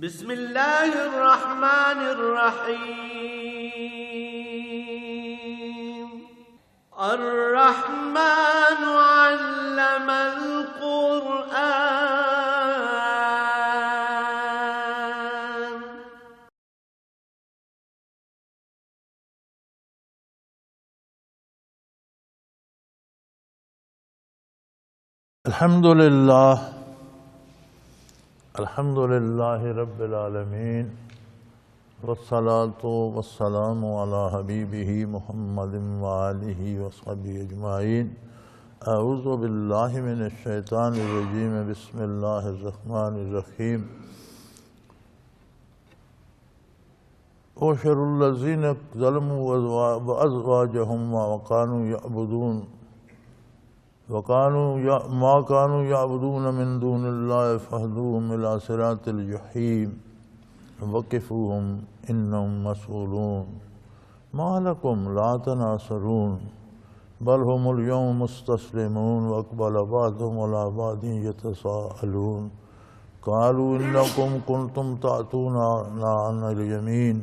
بسم اللہ الرحمن الرحیم الرحمن علم القرآن. الحمد للہ رب العالمین والصلاة والسلام علی حبیبہ محمد وآلہ وصحبہ اجمعین. اعوذ باللہ من الشیطان الرجیم. بسم اللہ الرحمن الرحیم. وشر الذین ظلموا وازواجہم وکانوا یعبدون ما كانوا يعبدون من دون الله فاهدوهم إلى صراط الجحيم وقفوهم إنهم مسؤولون. ما لكم لا تناصرون بل هم اليوم مستسلمون وأقبل بعضهم على بعض يتساءلون قالوا إنكم كنتم تأتوننا عن اليمين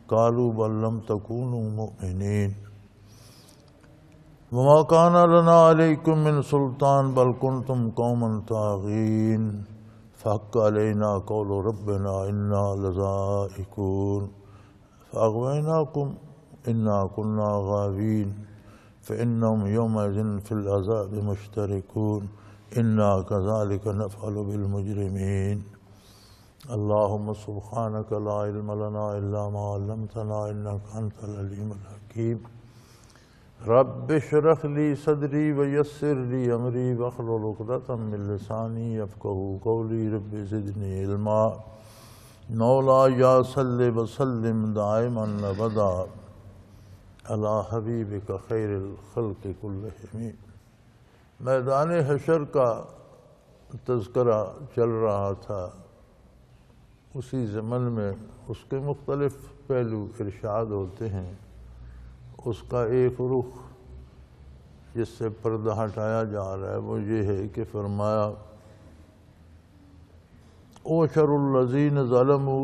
قالوا بل لم تكونوا مؤمنين وما كان لنا عليكم من سلطان بل كنتم قوما طاغين فحق علينا قول ربنا إنا لذائقون فأغويناكم إنا كنا غاوين فإنهم يومئذ في العذاب مشتركون إنا كذلك نفعل بالمجرمين. اللهم سبحانك لا علم لنا إلا ما علمتنا إنك أنت العليم الحكيم. رب اشرح لي صدري ويسر لي امري واحلل عقدة من لساني يفقهوا قولي. رب زدني علما. مولاي صل وسلم دائما ابدا على حبيبك خير الخلق كلهم. میدان حشر کا تذکرہ چل رہا تھا. اسی ضمن میں اس کے مختلف پہلو ارشاد ہوتے ہیں. اس کا ایک رخ جس سے پردہ ہٹایا جا رہا ہے وہ یہ ہے کہ فرمایا اوشر الذین ظلموا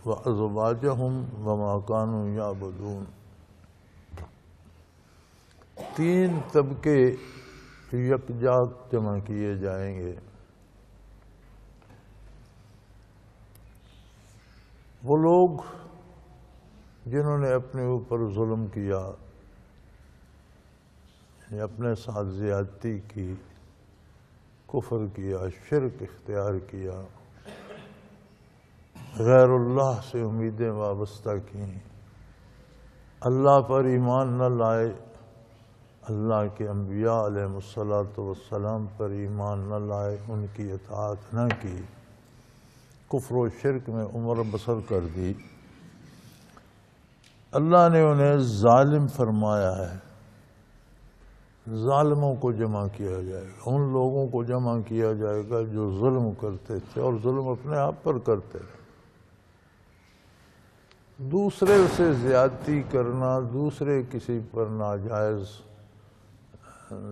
وازواجہم وما كانوا یعبدون. تین طبقے یکجا جمع کیے جائیں گے. وہ لوگ جنہوں نے اپنے اوپر ظلم کیا، یعنی اپنے ساتھ زیادتی کی، کفر کیا، شرک اختیار کیا، غیر اللہ سے امیدیں وابستہ کیں، اللہ پر ایمان نہ لائے، اللہ کے انبیاء علیہ السلام پر ایمان نہ لائے، ان کی اطاعت نہ کی، کفر و شرک میں عمر بسر کر دی. اللہ نے انہیں ظالم فرمایا ہے. ظالموں کو جمع کیا جائے گا، ان لوگوں کو جمع کیا جائے گا جو ظلم کرتے تھے اور ظلم اپنے آپ پر کرتے تھے. دوسرے سے زیادتی کرنا، دوسرے کسی پر ناجائز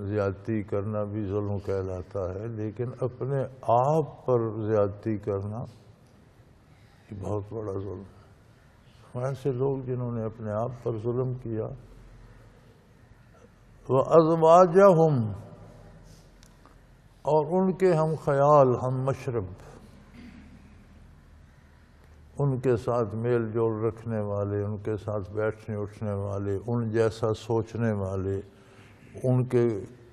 زیادتی کرنا بھی ظلم کہلاتا ہے، لیکن اپنے آپ پر زیادتی کرنا یہ بہت بڑا ظلم ہے. ایسے لوگ جنہوں نے اپنے آپ پر ظلم کیا. وَأَزْوَاجَهُمْ، اور ان کے ہم خیال، ہم مشرب، ان کے ساتھ میل جول رکھنے والے، ان کے ساتھ بیٹھنے اٹھنے والے، ان جیسا سوچنے والے، ان کے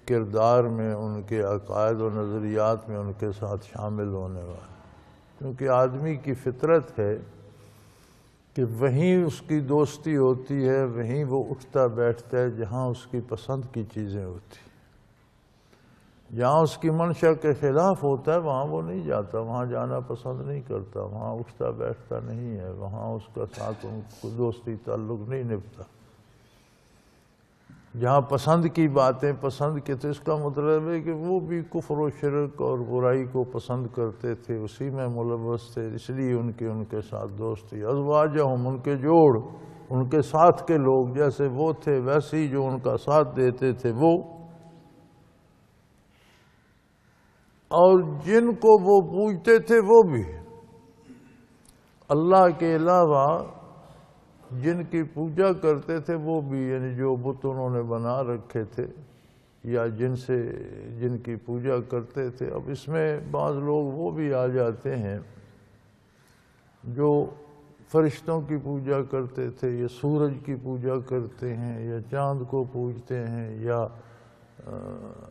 کردار میں، ان کے عقائد و نظریات میں ان کے ساتھ شامل ہونے والے. کیونکہ آدمی کی فطرت ہے کہ وہیں اس کی دوستی ہوتی ہے، وہیں وہ اٹھتا بیٹھتا ہے جہاں اس کی پسند کی چیزیں ہوتی. جہاں اس کی منشا کے خلاف ہوتا ہے وہاں وہ نہیں جاتا، وہاں جانا پسند نہیں کرتا، وہاں اٹھتا بیٹھتا نہیں ہے، وہاں اس کا ساتھ ان کو دوستی تعلق نہیں نبھتا. جہاں پسند کی باتیں پسند کے تو اس کا مطلب ہے کہ وہ بھی کفر و شرک اور برائی کو پسند کرتے تھے، اسی میں ملوث تھے، اس لیے ان کے ساتھ دوستی. ازواجہم، ان کے جوڑ، ان کے ساتھ کے لوگ جیسے وہ تھے ویسے ہی جو ان کا ساتھ دیتے تھے وہ، اور جن کو وہ پوجتے تھے وہ بھی. اللہ کے علاوہ جن کی پوجا کرتے تھے وہ بھی، یعنی جو بت انہوں نے بنا رکھے تھے یا جن کی پوجا کرتے تھے. اب اس میں بعض لوگ وہ بھی آ جاتے ہیں جو فرشتوں کی پوجا کرتے تھے یا سورج کی پوجا کرتے ہیں یا چاند کو پوجتے ہیں یا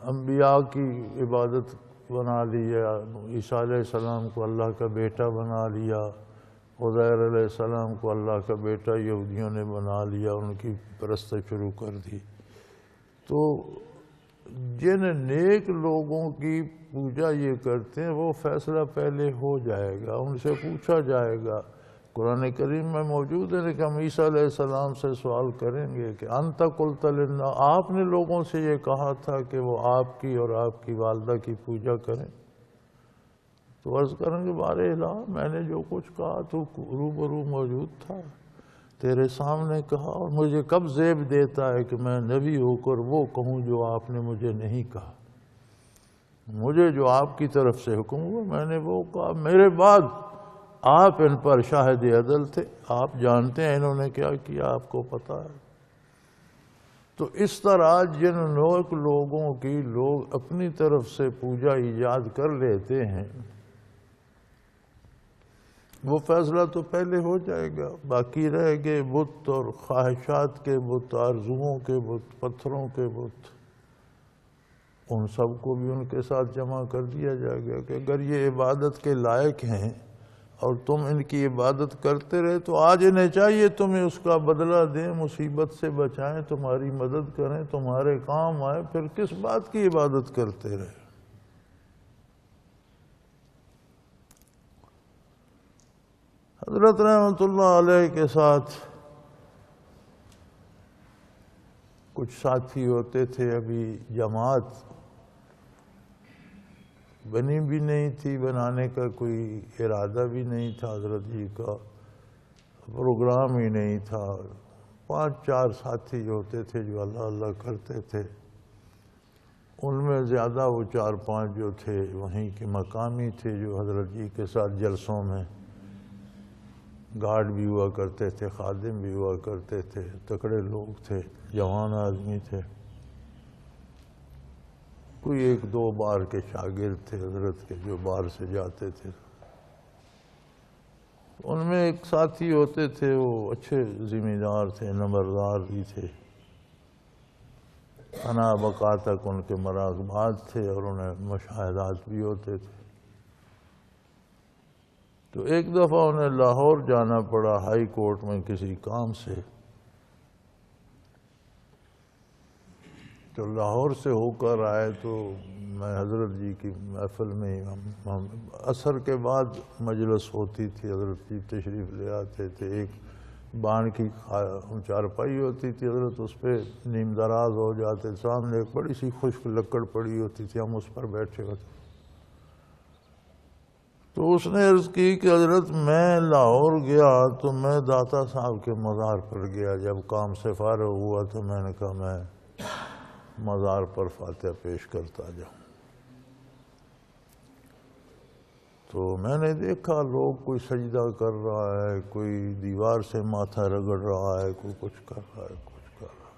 انبیاء کی عبادت بنا لیا. عیسیٰ علیہ السلام کو اللہ کا بیٹا بنا لیا، عزیر علیہ السلام کو اللہ کا بیٹا یہودیوں نے بنا لیا، ان کی پرست شروع کر دی. تو جن نیک لوگوں کی پوجا یہ کرتے ہیں وہ فیصلہ پہلے ہو جائے گا، ان سے پوچھا جائے گا. قرآن کریم میں موجود ہے کہ ہم عیسیٰ علیہ السلام سے سوال کریں گے کہ انت قلت للناس، آپ نے لوگوں سے یہ کہا تھا کہ وہ آپ کی اور آپ کی والدہ کی پوجا کریں. تو عرض کریں گے بارے الہ، میں نے جو کچھ کہا تو روبرو موجود تھا، تیرے سامنے کہا، اور مجھے کب زیب دیتا ہے کہ میں نبی ہو کر وہ کہوں جو آپ نے مجھے نہیں کہا. مجھے جو آپ کی طرف سے حکم ہوا میں نے وہ کہا. میرے بعد آپ ان پر شاہد عدل تھے، آپ جانتے ہیں انہوں نے کیا کیا، آپ کو پتہ ہے. تو اس طرح جن نیک لوگوں کی لوگ اپنی طرف سے پوجا ایجاد کر لیتے ہیں وہ فیصلہ تو پہلے ہو جائے گا. باقی رہ گئے بت اور خواہشات کے بت، آرزوؤں کے بت، پتھروں کے بت، ان سب کو بھی ان کے ساتھ جمع کر دیا جائے گا کہ اگر یہ عبادت کے لائق ہیں اور تم ان کی عبادت کرتے رہے تو آج انہیں چاہیے تمہیں اس کا بدلہ دیں، مصیبت سے بچائیں، تمہاری مدد کریں، تمہارے کام آئے، پھر کس بات کی عبادت کرتے رہے. حضرت رحمۃ اللہ علیہ کے ساتھ کچھ ساتھی ہوتے تھے، ابھی جماعت بنی بھی نہیں تھی، بنانے کا کوئی ارادہ بھی نہیں تھا، حضرت جی کا پروگرام ہی نہیں تھا. 5-4 ساتھی ہوتے تھے جو اللہ اللہ کرتے تھے. ان میں زیادہ وہ 4-5 جو تھے وہیں کے مقامی تھے جو حضرت جی کے ساتھ جلسوں میں گارڈ بھی ہوا کرتے تھے، خادم بھی ہوا کرتے تھے، تکڑے لوگ تھے، جوان آدمی تھے. کوئی 1-2 بار کے شاگرد تھے حضرت کے جو باہر سے جاتے تھے. ان میں ایک ساتھی ہوتے تھے وہ اچھے ذمہ دار تھے، نمبردار بھی تھے، انا بقا تک ان کے مراقبات تھے اور انہیں مشاہدات بھی ہوتے تھے. تو ایک دفعہ انہیں لاہور جانا پڑا ہائی کورٹ میں کسی کام سے. تو لاہور سے ہو کر آئے تو میں حضرت جی کی محفل میں ہم عصر کے بعد مجلس ہوتی تھی، حضرت جی تشریف لے آتے تھے. ایک بان کی چارپائی ہوتی تھی، حضرت اس پہ نیم دراز ہو جاتے، سامنے ایک بڑی سی خشک لکڑ پڑی ہوتی تھی، ہم اس پر بیٹھے ہوتے. تو اس نے عرض کی کہ حضرت میں لاہور گیا تو میں داتا صاحب کے مزار پر گیا، جب کام سے فارغ ہوا تو میں نے کہا میں مزار پر فاتحہ پیش کرتا جاؤں. تو میں نے دیکھا لوگ کوئی سجدہ کر رہا ہے، کوئی دیوار سے ماتھا رگڑ رہا ہے، کوئی کچھ کر رہا ہے، کچھ کر رہا ہے.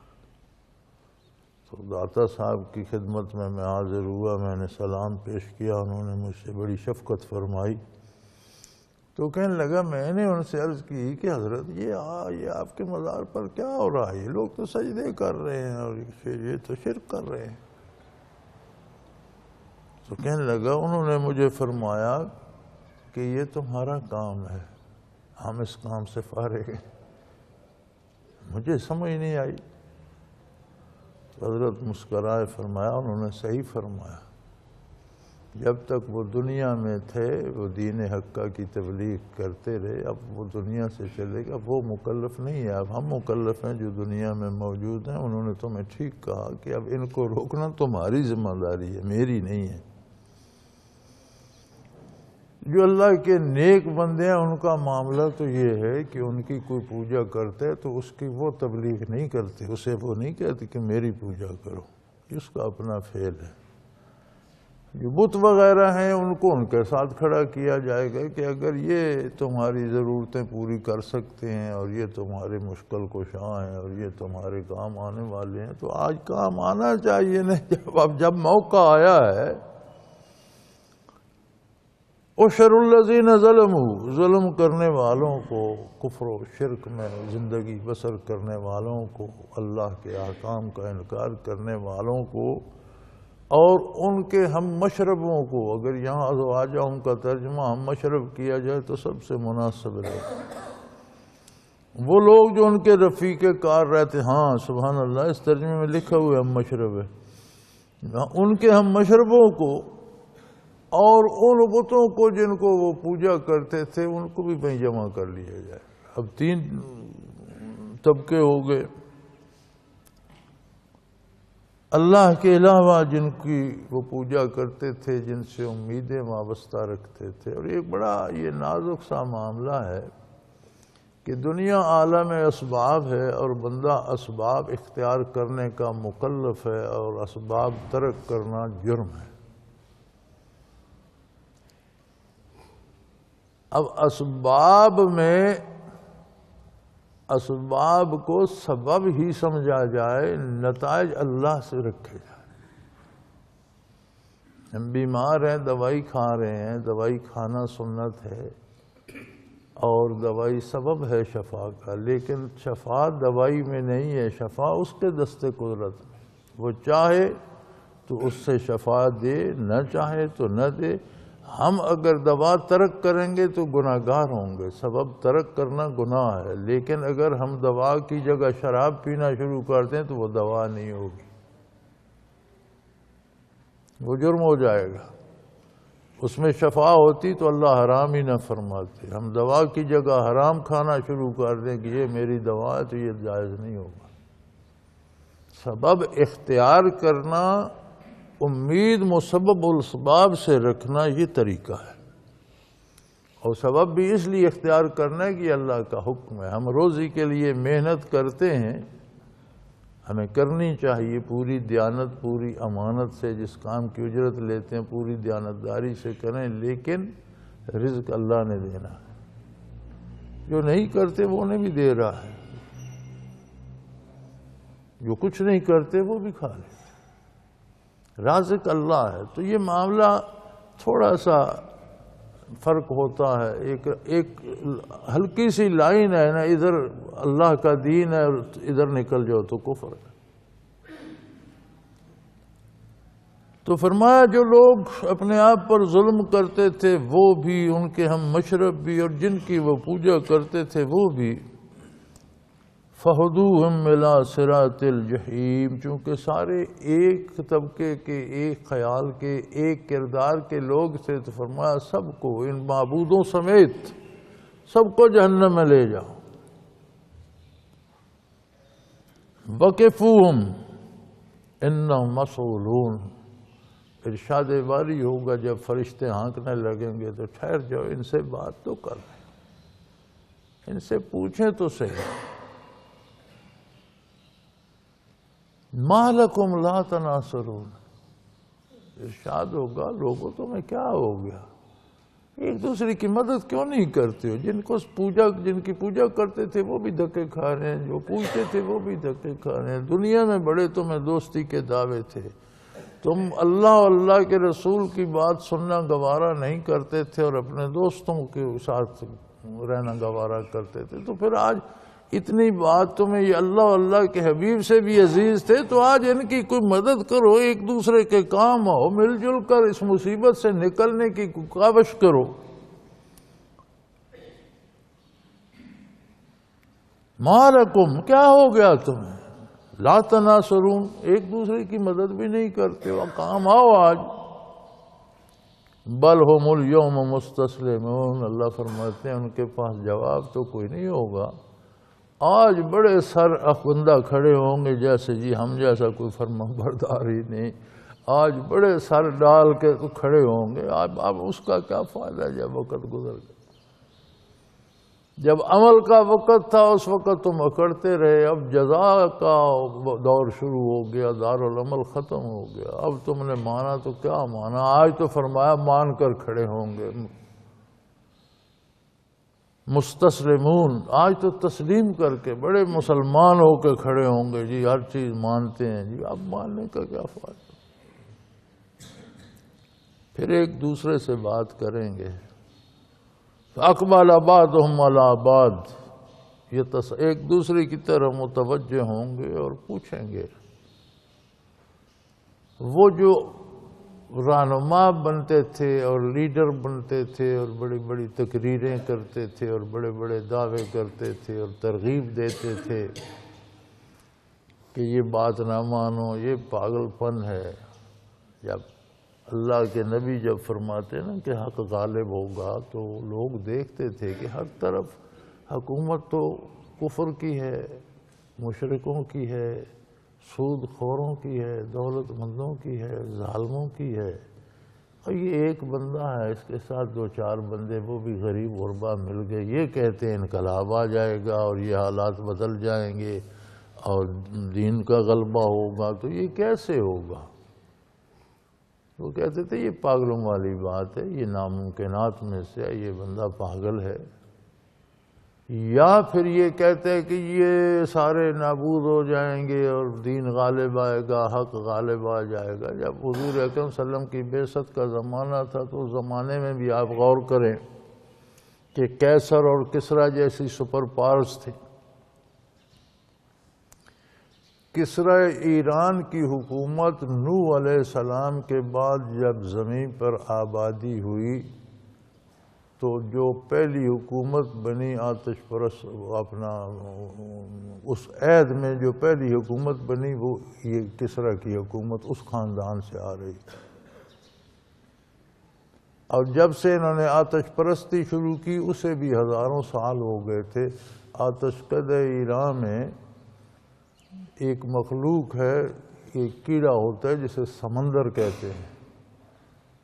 تو داتا صاحب کی خدمت میں حاضر ہوا، میں نے سلام پیش کیا، انہوں نے مجھ سے بڑی شفقت فرمائی. تو کہنے لگا، میں نے ان سے عرض کی کہ حضرت یہ آپ کے مزار پر کیا ہو رہا ہے؟ یہ لوگ تو سجدے کر رہے ہیں اور یہ تو شرک کر رہے ہیں. تو کہنے لگا، انہوں نے مجھے فرمایا کہ یہ تمہارا کام ہے، ہم اس کام سے فارغ ہیں. مجھے سمجھ نہیں آئی. حضرت مسکرائے، فرمایا انہوں نے صحیح فرمایا. جب تک وہ دنیا میں تھے وہ دین حقہ کی تبلیغ کرتے رہے، اب وہ دنیا سے چلے گا، وہ مکلف نہیں ہے، اب ہم مکلف ہیں جو دنیا میں موجود ہیں. انہوں نے تمہیں ٹھیک کہا کہ اب ان کو روکنا تمہاری ذمہ داری ہے، میری نہیں ہے. جو اللہ کے نیک بندے ہیں ان کا معاملہ تو یہ ہے کہ ان کی کوئی پوجا کرتے تو اس کی وہ تبلیغ نہیں کرتے، اسے وہ نہیں کہتے کہ میری پوجا کرو، اس کا اپنا فعل ہے. جو بت وغیرہ ہیں ان کو ان کے ساتھ کھڑا کیا جائے گا کہ اگر یہ تمہاری ضرورتیں پوری کر سکتے ہیں اور یہ تمہارے مشکل کشاں ہیں اور یہ تمہارے کام آنے والے ہیں تو آج کام آنا چاہیے نا۔ جب موقع آیا ہے، اُشْرُ الَّذِينَ ظَلَمُوا، ظلم کرنے والوں کو، کفر و شرک میں زندگی بسر کرنے والوں کو، اللہ کے احکام کا انکار کرنے والوں کو اور ان کے ہم مشربوں کو، اگر یہاں ازواجہم کا ترجمہ ہم مشرب کیا جائے تو سب سے مناسب ہے، وہ لوگ جو ان کے رفیق کار رہتے، ہاں سبحان اللہ اس ترجمے میں لکھا ہوا ہم مشرب ہے، ان کے ہم مشربوں کو اور ان بتوں کو جن کو وہ پوجا کرتے تھے ان کو بھی وہیں جمع کر لیا جائے۔ اب 3 طبقے ہو گئے، اللہ کے علاوہ جن کی وہ پوجا کرتے تھے، جن سے امیدیں وابستہ رکھتے تھے۔ اور ایک بڑا یہ نازک سا معاملہ ہے کہ دنیا عالم اسباب ہے اور بندہ اسباب اختیار کرنے کا مکلف ہے اور اسباب ترک کرنا جرم ہے۔ اب اسباب میں اسباب کو سبب ہی سمجھا جائے، نتائج اللہ سے رکھے جائے۔ ہم بیمار ہیں، دوائی کھا رہے ہیں، دوائی کھانا سنت ہے اور دوائی سبب ہے شفا کا، لیکن شفا دوائی میں نہیں ہے، شفا اس کے دست قدرت میں، وہ چاہے تو اس سے شفا دے، نہ چاہے تو نہ دے۔ ہم اگر دوا ترک کریں گے تو گناہگار ہوں گے، سبب ترک کرنا گناہ ہے، لیکن اگر ہم دوا کی جگہ شراب پینا شروع کر دیں تو وہ دوا نہیں ہوگی، وہ جرم ہو جائے گا۔ اس میں شفا ہوتی تو اللہ حرام ہی نہ فرماتے۔ ہم دوا کی جگہ حرام کھانا شروع کر دیں کہ یہ میری دوا ہے تو یہ جائز نہیں ہوگا۔ سبب اختیار کرنا، امید مسبب الاسباب سے رکھنا، یہ طریقہ ہے، اور سبب بھی اس لیے اختیار کرنا ہے کہ اللہ کا حکم ہے۔ ہم روزی کے لیے محنت کرتے ہیں، ہمیں کرنی چاہیے پوری دیانت، پوری امانت سے، جس کام کی اجرت لیتے ہیں پوری دیانتداری سے کریں، لیکن رزق اللہ نے دینا ہے، جو نہیں کرتے وہ انہیں بھی دے رہا ہے، جو کچھ نہیں کرتے وہ بھی کھا لیتے، رازق اللہ ہے۔ تو یہ معاملہ تھوڑا سا فرق ہوتا ہے، ایک ہلکی سی لائن ہے نا، ادھر اللہ کا دین ہے اور ادھر نکل جاؤ تو کفر ہے۔ تو فرمایا جو لوگ اپنے آپ پر ظلم کرتے تھے وہ بھی، ان کے ہم مشرب بھی، اور جن کی وہ پوجا کرتے تھے وہ بھی، فَهُدُوهُمْ إِلَىٰ صِرَاطِ الْجَحِيمِ، چونکہ سارے ایک طبقے کے، ایک خیال کے، ایک کردار کے لوگ تھے، تو فرمایا سب کو، ان معبودوں سمیت سب کو جہنم میں لے جاؤ۔ وَقِفُوهُمْ إِنَّهُمْ مَسْئُولُونَ، ارشاد باری ہوگا جب فرشتے ہانکنے لگیں گے تو ٹھہر جاؤ، ان سے بات تو کر رہے ہیں، ان سے پوچھیں تو صحیح، مَا لَكُمْ لَا تَنَاصَرُونَ، ارشاد ہوگا لوگوں تمہیں کیا ہو گیا، ایک دوسرے کی مدد کیوں نہیں کرتے ہو؟ جن کی پوجا کرتے تھے وہ بھی دھکے کھا رہے ہیں، جو پوجتے تھے وہ بھی دھکے کھا رہے ہیں، دنیا میں بڑے تمہیں دوستی کے دعوے تھے، تم اللہ اور اللہ کے رسول کی بات سننا گوارا نہیں کرتے تھے اور اپنے دوستوں کے ساتھ رہنا گوارا کرتے تھے، تو پھر آج اتنی بات تمہیں یہ اللہ اور اللہ کے حبیب سے بھی عزیز تھے، تو آج ان کی کوئی مدد کرو، ایک دوسرے کے کام آؤ، مل جل کر اس مصیبت سے نکلنے کی کاوش کرو۔ مَا لَكُمْ، کیا ہو گیا تمہیں، لا تناصرون، ایک دوسرے کی مدد بھی نہیں کرتے ہو، کام آؤ آج۔ بل ہم اليوم مستسلمون، اللہ فرماتے ہیں ان کے پاس جواب تو کوئی نہیں ہوگا، آج بڑے سر افکندہ کھڑے ہوں گے، جیسے جی ہم جیسا کوئی فرما بردار ہی نہیں، آج بڑے سر ڈال کے کھڑے ہوں گے، اب اس کا کیا فائدہ جب وقت گزر گیا۔ جب عمل کا وقت تھا اس وقت تم اکڑتے رہے، اب جزا کا دور شروع ہو گیا، دارالعمل ختم ہو گیا، اب تم نے مانا تو کیا مانا؟ آج تو فرمایا مان کر کھڑے ہوں گے مستسلمون، آج تو تسلیم کر کے بڑے مسلمان ہو کے کھڑے ہوں گے، جی ہر چیز مانتے ہیں جی۔ اب ماننے کا کیا فائدہ؟ پھر ایک دوسرے سے بات کریں گے، اقبال بعضهم علی بعض، یہ ایک دوسرے کی طرف متوجہ ہوں گے اور پوچھیں گے۔ وہ جو رہنما بنتے تھے اور لیڈر بنتے تھے اور بڑی بڑی تقریریں کرتے تھے اور بڑے بڑے دعوے کرتے تھے اور ترغیب دیتے تھے کہ یہ بات نہ مانو، یہ پاگل پن ہے، جب اللہ کے نبی جب فرماتے نا کہ حق غالب ہوگا تو لوگ دیکھتے تھے کہ ہر طرف حکومت تو کفر کی ہے، مشرکوں کی ہے، سود خوروں کی ہے، دولت مندوں کی ہے، ظالموں کی ہے، اور یہ ایک بندہ ہے، اس کے ساتھ دو چار بندے وہ بھی غریب غربا مل گئے، یہ کہتے ہیں انقلاب آ جائے گا اور یہ حالات بدل جائیں گے اور دین کا غلبہ ہوگا، تو یہ کیسے ہوگا؟ وہ کہتے تھے یہ پاگلوں والی بات ہے، یہ ناممکنات میں سے ہے، یہ بندہ پاگل ہے۔ یا پھر یہ کہتے ہیں کہ یہ سارے نابود ہو جائیں گے اور دین غالب آئے گا، حق غالب آ جائے گا۔ جب حضور اکرم صلی اللہ علیہ وسلم کی بعثت کا زمانہ تھا تو اس زمانے میں بھی آپ غور کریں کہ کیسر اور کسریٰ جیسی سپر پاورز تھی۔ کسریٰ ایران کی حکومت نوح علیہ السلام کے بعد جب زمین پر آبادی ہوئی تو جو پہلی حکومت بنی آتش پرست، اپنا اس عہد میں جو پہلی حکومت بنی وہ یہ کسریٰ کی حکومت اس خاندان سے آ رہی تھی، اور جب سے انہوں نے آتش پرستی شروع کی اسے بھی ہزاروں سال ہو گئے تھے۔ آتش کدہ ایران میں ایک مخلوق ہے، ایک کیڑا ہوتا ہے جسے سمندر کہتے ہیں،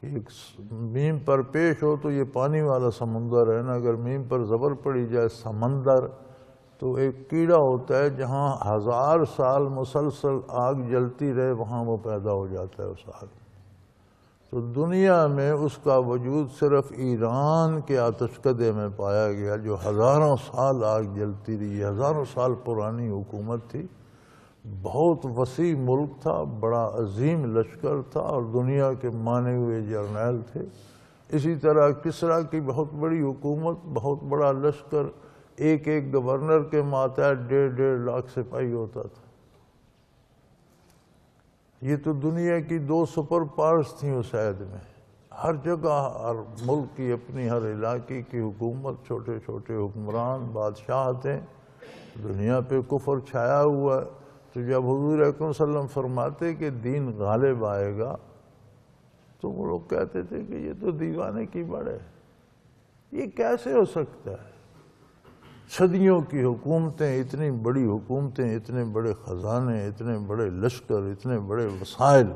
ایک میم پر پیش ہو تو یہ پانی والا سمندر ہے نا، اگر میم پر زبر پڑی جائے سمندر تو ایک کیڑا ہوتا ہے جہاں 1000 سال مسلسل آگ جلتی رہے وہاں وہ پیدا ہو جاتا ہے اس آگ۔ تو دنیا میں اس کا وجود صرف ایران کے آتش کدے میں پایا گیا جو ہزاروں سال آگ جلتی رہی، ہزاروں سال پرانی حکومت تھی، بہت وسیع ملک تھا، بڑا عظیم لشکر تھا اور دنیا کے مانے ہوئے جرنیل تھے۔ اسی طرح کسریٰ کی بہت بڑی حکومت، بہت بڑا لشکر، ایک ایک گورنر کے ماتحت 1.5 لاکھ سپاہی ہوتا تھا۔ یہ تو دنیا کی 2 سپر پاورز تھیں اس عہد میں، ہر جگہ ہر ملک کی اپنی، ہر علاقے کی حکومت، چھوٹے چھوٹے حکمران، بادشاہ تھے، دنیا پہ کفر چھایا ہوا ہے۔ تو جب حضور اکرم صلی اللہ علیہ وسلم فرماتے کہ دین غالب آئے گا تو وہ لوگ کہتے تھے کہ یہ تو دیوانے کی بڑے، یہ کیسے ہو سکتا ہے؟ صدیوں کی حکومتیں، اتنی بڑی حکومتیں، اتنے بڑے خزانے، اتنے بڑے لشکر، اتنے بڑے وسائل،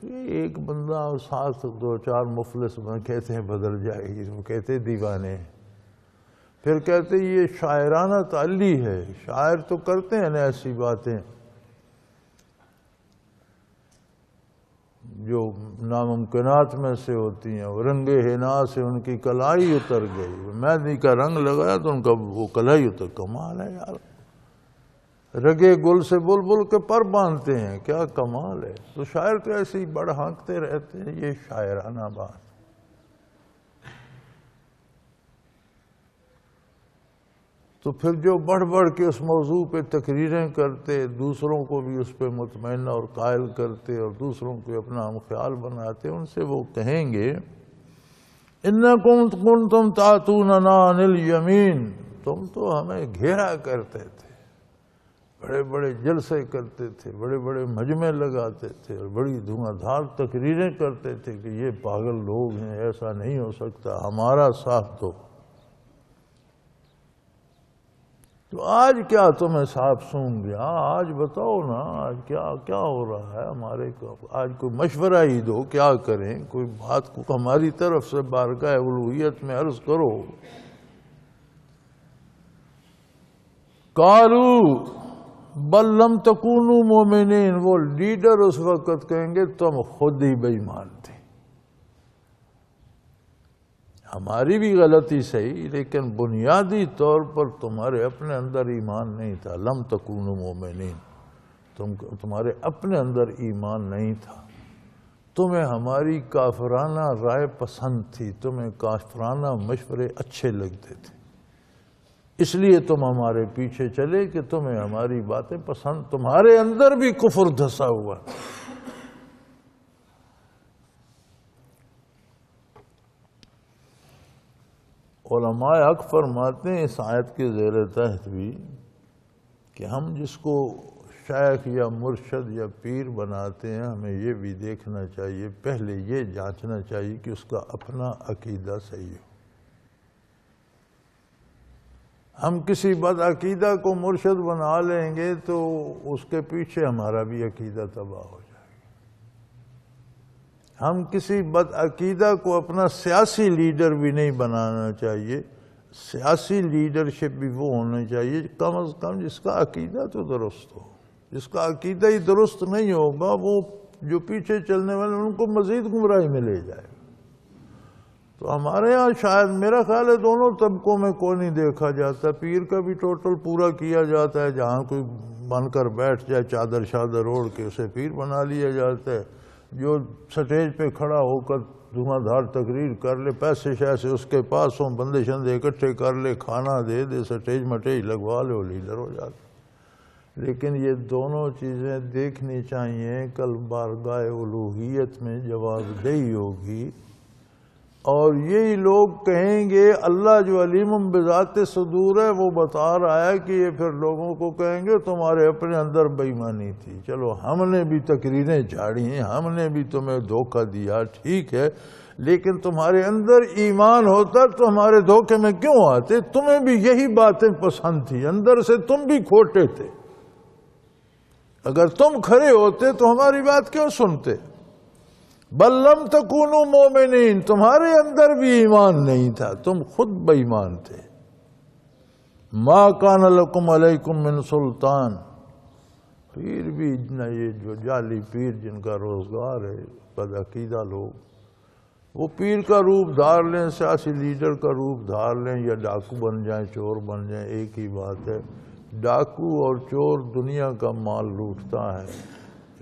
یہ ایک بندہ ساتھ 2-4 مفلس کہتے ہیں بدل جائے گی، وہ کہتے دیوانے ہیں۔ پھر کہتے یہ شاعرانہ تعلی ہے، شاعر تو کرتے ہیں نا ایسی باتیں جو ناممکنات میں سے ہوتی ہیں، رنگے حنا سے ان کی کلائی اتر گئی، مہندی کا رنگ لگایا تو ان کا وہ کلائی اتر، کمال ہے یار، رگے گل سے بلبل کے پر باندھتے ہیں، کیا کمال ہے۔ تو شاعر تو ایسے ہی بڑھ ہانکتے رہتے ہیں، یہ شاعرانہ بات۔ تو پھر جو بڑھ بڑھ کے اس موضوع پہ تقریریں کرتے، دوسروں کو بھی اس پہ مطمئنہ اور قائل کرتے اور دوسروں کو اپنا ہم خیال بناتے، ان سے وہ کہیں گے اِنَّكُمْ كُنْتُمْ تَأْتُونَنَا عَنِ الْيَمِينِ، تم تو ہمیں گھیرا کرتے تھے، بڑے بڑے جلسے کرتے تھے، بڑے بڑے مجمع لگاتے تھے اور بڑی دھواں دھار تقریریں کرتے تھے کہ یہ پاگل لوگ ہیں، ایسا نہیں ہو سکتا، ہمارا ساتھ دو۔ تو آج کیا تمہیں سانپ سونگھ گیا؟ آج بتاؤ نا، آج کیا ہو رہا ہے ہمارے کو؟ آج کوئی مشورہ ہی دو، کیا کریں؟ کوئی بات کو ہماری طرف سے بارگاہ الوہیت میں عرض کرو۔ قالو بل لم تکونوا مومنین، وہ لیڈر اس وقت کہیں گے تم خود ہی بے ایمان تھے، ہماری بھی غلطی صحیح لیکن بنیادی طور پر تمہارے اپنے اندر ایمان نہیں تھا۔ لم تکونوا مومنین، تمہارے اپنے اندر ایمان نہیں تھا، تمہیں ہماری کافرانہ رائے پسند تھی، تمہیں کافرانہ مشورے اچھے لگتے تھے، اس لیے تم ہمارے پیچھے چلے کہ تمہیں ہماری باتیں پسند، تمہارے اندر بھی کفر دھسا ہوا۔ علماء حق فرماتے ہیں اس آیت کے زیر تحت بھی کہ ہم جس کو شیخ یا مرشد یا پیر بناتے ہیں ہمیں یہ بھی دیکھنا چاہیے، پہلے یہ جانچنا چاہیے کہ اس کا اپنا عقیدہ صحیح ہو۔ ہم کسی بد عقیدہ کو مرشد بنا لیں گے تو اس کے پیچھے ہمارا بھی عقیدہ تباہ ہو جائے گا۔ ہم کسی بد عقیدہ کو اپنا سیاسی لیڈر بھی نہیں بنانا چاہیے، سیاسی لیڈرشپ بھی وہ ہونا چاہیے کم از کم جس کا عقیدہ تو درست ہو۔ جس کا عقیدہ ہی درست نہیں ہوگا وہ جو پیچھے چلنے والے ان کو مزید گمراہی میں لے جائے گا۔ تو ہمارے ہاں شاید میرا خیال ہے دونوں طبقوں میں کوئی نہیں دیکھا جاتا، پیر کا بھی ٹوٹل پورا کیا جاتا ہے، جہاں کوئی بن کر بیٹھ جائے چادر شادر اوڑھ کے اسے پیر بنا لیا جاتا ہے، جو سٹیج پہ کھڑا ہو کر دھواں دھار تقریر کر لے، پیسے شیسے اس کے پاس ہوں، بندے شندے اکٹھے کر لے، کھانا دے دے، سٹیج مٹیج لگوا لے، وہ لیڈر ہو جاتا۔ لیکن یہ دونوں چیزیں دیکھنی چاہیے، کل بارگاہ الوہیت میں جواب دہی ہوگی، اور یہی لوگ کہیں گے اللہ جو علیم بذات صدور ہے وہ بتا رہا ہے کہ یہ پھر لوگوں کو کہیں گے تمہارے اپنے اندر بے ایمانی تھی، چلو ہم نے بھی تقریریں جھاڑی ہیں، ہم نے بھی تمہیں دھوکہ دیا، ٹھیک ہے، لیکن تمہارے اندر ایمان ہوتا تو ہمارے دھوکے میں کیوں آتے؟ تمہیں بھی یہی باتیں پسند تھی، اندر سے تم بھی کھوٹے تھے، اگر تم کھڑے ہوتے تو ہماری بات کیوں سنتے؟ بل لم تکونوا مومنین، تمہارے اندر بھی ایمان نہیں تھا، تم خود بے ایمان تھے۔ ما کان لکم علیکم من سلطان، پیر بھی نہ، یہ جو جعلی پیر جن کا روزگار ہے بد عقیدہ لوگ، وہ پیر کا روپ دھار لیں، سیاسی لیڈر کا روپ دھار لیں، یا ڈاکو بن جائیں، چور بن جائیں، ایک ہی بات ہے۔ ڈاکو اور چور دنیا کا مال لوٹتا ہے،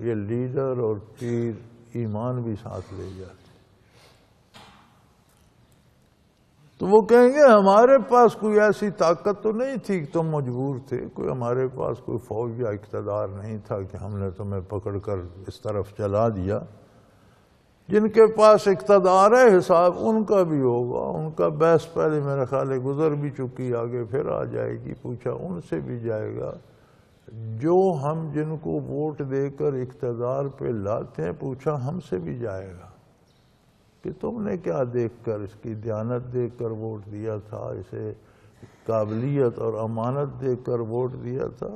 یہ لیڈر اور پیر ایمان بھی ساتھ لے جاتے۔ تو وہ کہیں گے ہمارے پاس کوئی ایسی طاقت تو نہیں تھی کہ تم مجبور تھے، کوئی ہمارے پاس کوئی فوج یا اقتدار نہیں تھا کہ ہم نے تمہیں پکڑ کر اس طرف چلا دیا۔ جن کے پاس اقتدار ہے حساب ان کا بھی ہوگا، ان کا بحث پہلے میرا خیال ہے گزر بھی چکی، آگے پھر آ جائے گی، پوچھا ان سے بھی جائے گا۔ جو ہم جن کو ووٹ دے کر اقتدار پہ لاتے ہیں، پوچھا ہم سے بھی جائے گا کہ تم نے کیا دیکھ کر، اس کی دیانت دیکھ کر ووٹ دیا تھا، اسے قابلیت اور امانت دیکھ کر ووٹ دیا تھا۔